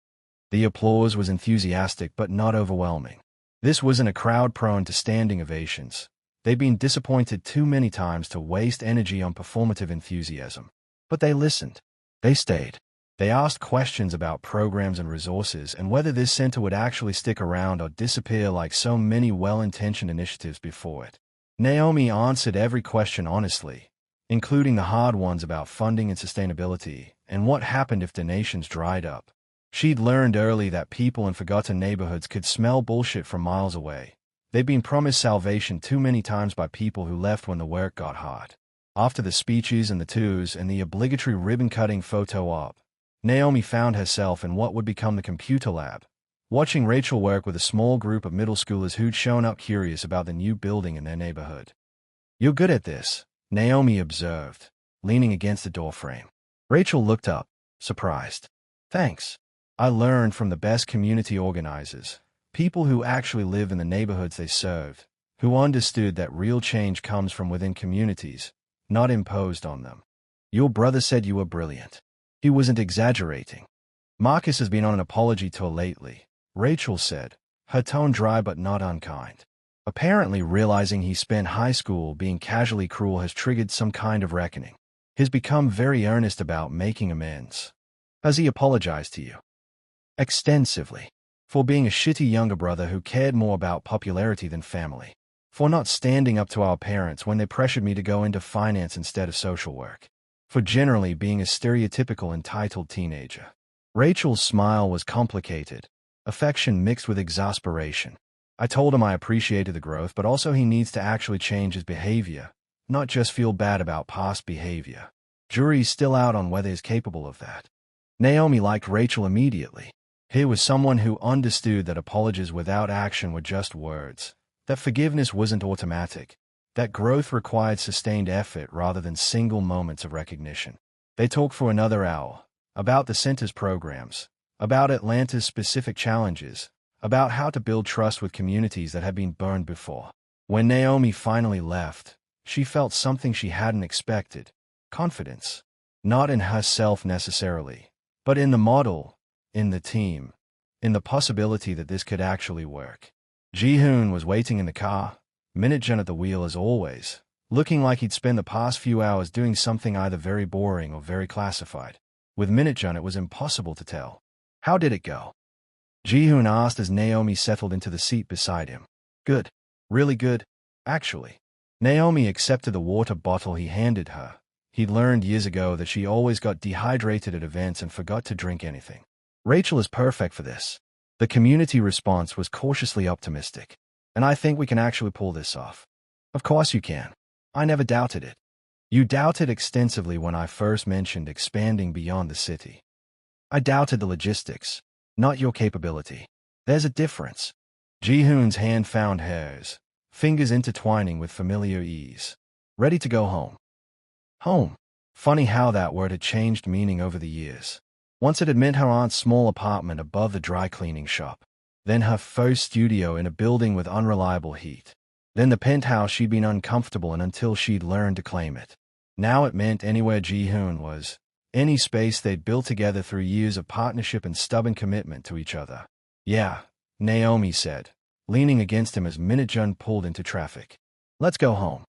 [SPEAKER 3] The applause was enthusiastic but not overwhelming. This wasn't a crowd prone to standing ovations. They'd been disappointed too many times to waste energy on performative enthusiasm. But they listened. They stayed. They asked questions about programs and resources and whether this center would actually stick around or disappear like so many well-intentioned initiatives before it. Naomi answered every question honestly, including the hard ones about funding and sustainability and what happened if donations dried up. She'd learned early that people in forgotten neighborhoods could smell bullshit from miles away. They'd been promised salvation too many times by people who left when the work got hard. After the speeches and the tours and the obligatory ribbon-cutting photo op, Naomi found herself in what would become the computer lab, watching Rachel work with a small group of middle schoolers who'd shown up curious about the new building in their neighborhood. "You're good at this," Naomi observed, leaning against the doorframe. Rachel looked up, surprised. "Thanks. I learned from the best community organizers, people who actually live in the neighborhoods they served, who understood that real change comes from within communities, not imposed on them. Your brother said you were brilliant." He wasn't exaggerating. "Marcus has been on an apology tour lately," Rachel said, her tone dry but not unkind. Apparently realizing he spent high school being casually cruel has triggered some kind of reckoning. He's become very earnest about making amends. "Has he apologized to you?" "Extensively. For being a shitty younger brother who cared more about popularity than family. For not standing up to our parents when they pressured me to go into finance instead of social work. For generally being a stereotypical entitled teenager." Rachel's smile was complicated, affection mixed with exasperation. "I told him I appreciated the growth, but also he needs to actually change his behavior, not just feel bad about past behavior. Jury's still out on whether he's capable of that." Naomi liked Rachel immediately. Here was someone who understood that apologies without action were just words, that forgiveness wasn't automatic, that growth required sustained effort rather than single moments of recognition. They talked for another hour, about the center's programs, about Atlanta's specific challenges, about how to build trust with communities that had been burned before. When Naomi finally left, she felt something she hadn't expected: confidence. Not in herself necessarily, but in the model, in the team, in the possibility that this could actually work. Ji-hoon was waiting in the car, Minute-jun at the wheel as always, looking like he'd spent the past few hours doing something either very boring or very classified. With Minute-jun it was impossible to tell. "How did it go?" Ji-hoon asked as Naomi settled into the seat beside him. "Good. Really good, actually." Naomi accepted the water bottle he handed her. He'd learned years ago that she always got dehydrated at events and forgot to drink anything. "Rachel is perfect for this." The community response was cautiously optimistic. "And I think we can actually pull this off." "Of course you can. I never doubted it." "You doubted extensively when I first mentioned expanding beyond the city." "I doubted the logistics, not your capability. There's a difference." Ji-hoon's hand found hers, fingers intertwining with familiar ease. "Ready to go home." Home. Funny how that word had changed meaning over the years. Once it had meant her aunt's small apartment above the dry cleaning shop. Then her first studio in a building with unreliable heat. Then the penthouse she'd been uncomfortable in until she'd learned to claim it. Now it meant anywhere Ji-hoon was, any space they'd built together through years of partnership and stubborn commitment to each other. "Yeah," Naomi said, leaning against him as Minute-jun pulled into traffic. "Let's go home."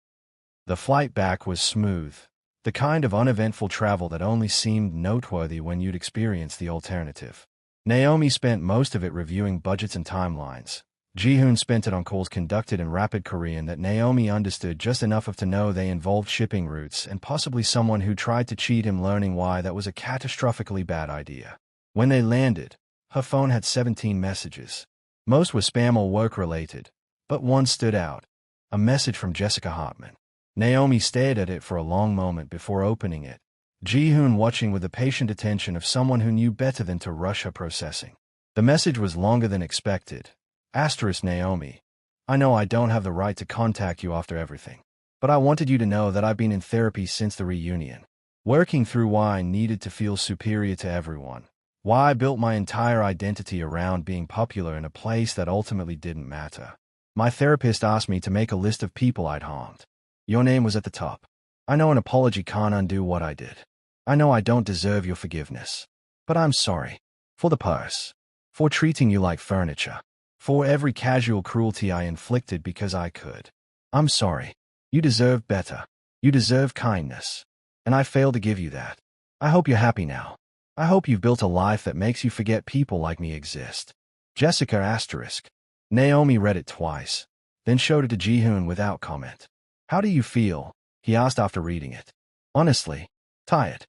[SPEAKER 3] The flight back was smooth, the kind of uneventful travel that only seemed noteworthy when you'd experienced the alternative. Naomi spent most of it reviewing budgets and timelines. Ji-hoon spent it on calls conducted in rapid Korean that Naomi understood just enough of to know they involved shipping routes and possibly someone who tried to cheat him, learning why that was a catastrophically bad idea. When they landed, her phone had 17 messages. Most were spam or work-related, but one stood out: a message from Jessica Hartman. Naomi stared at it for a long moment before opening it, Ji-hoon watching with the patient attention of someone who knew better than to rush her processing. The message was longer than expected. *Naomi, I know I don't have the right to contact you after everything. But I wanted you to know that I've been in therapy since the reunion, working through why I needed to feel superior to everyone, why I built my entire identity around being popular in a place that ultimately didn't matter. My therapist asked me to make a list of people I'd harmed. Your name was at the top. I know an apology can't undo what I did. I know I don't deserve your forgiveness. But I'm sorry. For the purse. For treating you like furniture. For every casual cruelty I inflicted because I could. I'm sorry. You deserve better. You deserve kindness. And I failed to give you that. I hope you're happy now. I hope you've built a life that makes you forget people like me exist. Jessica asterisk. Naomi read it twice, then showed it to Jihoon without comment. How do you feel? He asked after reading it. Honestly, tired.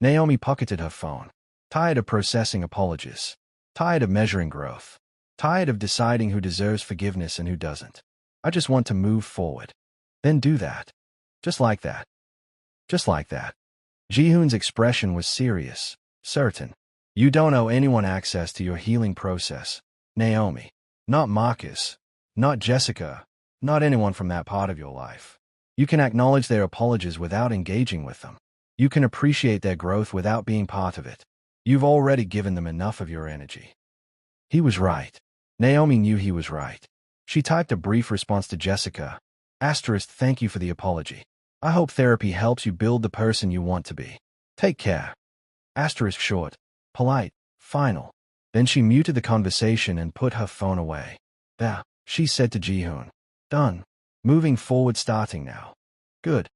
[SPEAKER 3] Naomi pocketed her phone. Tired of processing apologies. Tired of measuring growth. Tired of deciding who deserves forgiveness and who doesn't. I just want to move forward. Then do that. Just like that. Just like that. Jihoon's expression was serious, certain. You don't owe anyone access to your healing process, Naomi. Not Marcus. Not Jessica. Not anyone from that part of your life. You can acknowledge their apologies without engaging with them. You can appreciate their growth without being part of it. You've already given them enough of your energy. He was right. Naomi knew he was right. She typed a brief response to Jessica. Asterisk, thank you for the apology. I hope therapy helps you build the person you want to be. Take care. Asterisk short, polite, final. Then she muted the conversation and put her phone away. There, she said to Jihoon. Done. Moving forward starting now. Good.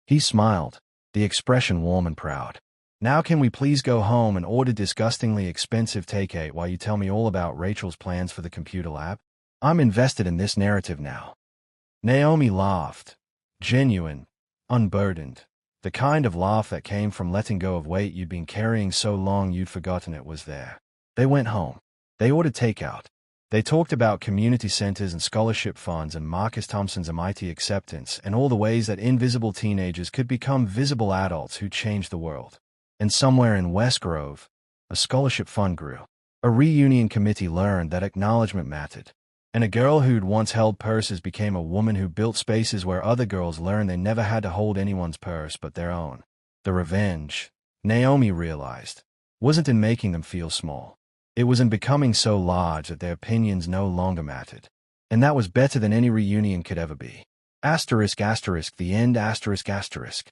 [SPEAKER 3] He smiled, the expression warm and proud. Now can we please go home and order disgustingly expensive takeout while you tell me all about Rachel's plans for the computer lab? I'm invested in this narrative now. Naomi laughed. Genuine, unburdened. The kind of laugh that came from letting go of weight you'd been carrying so long you'd forgotten it was there. They went home. They ordered takeout. They talked about community centers and scholarship funds and Marcus Thompson's MIT acceptance and all the ways that invisible teenagers could become visible adults who changed the world. And somewhere in West Grove, a scholarship fund grew. A reunion committee learned that acknowledgement mattered. And a girl who'd once held purses became a woman who built spaces where other girls learned they never had to hold anyone's purse but their own. The revenge, Naomi realized, wasn't in making them feel small. It was in becoming so large that their opinions no longer mattered. And that was better than any reunion could ever be. Asterisk asterisk the end asterisk asterisk.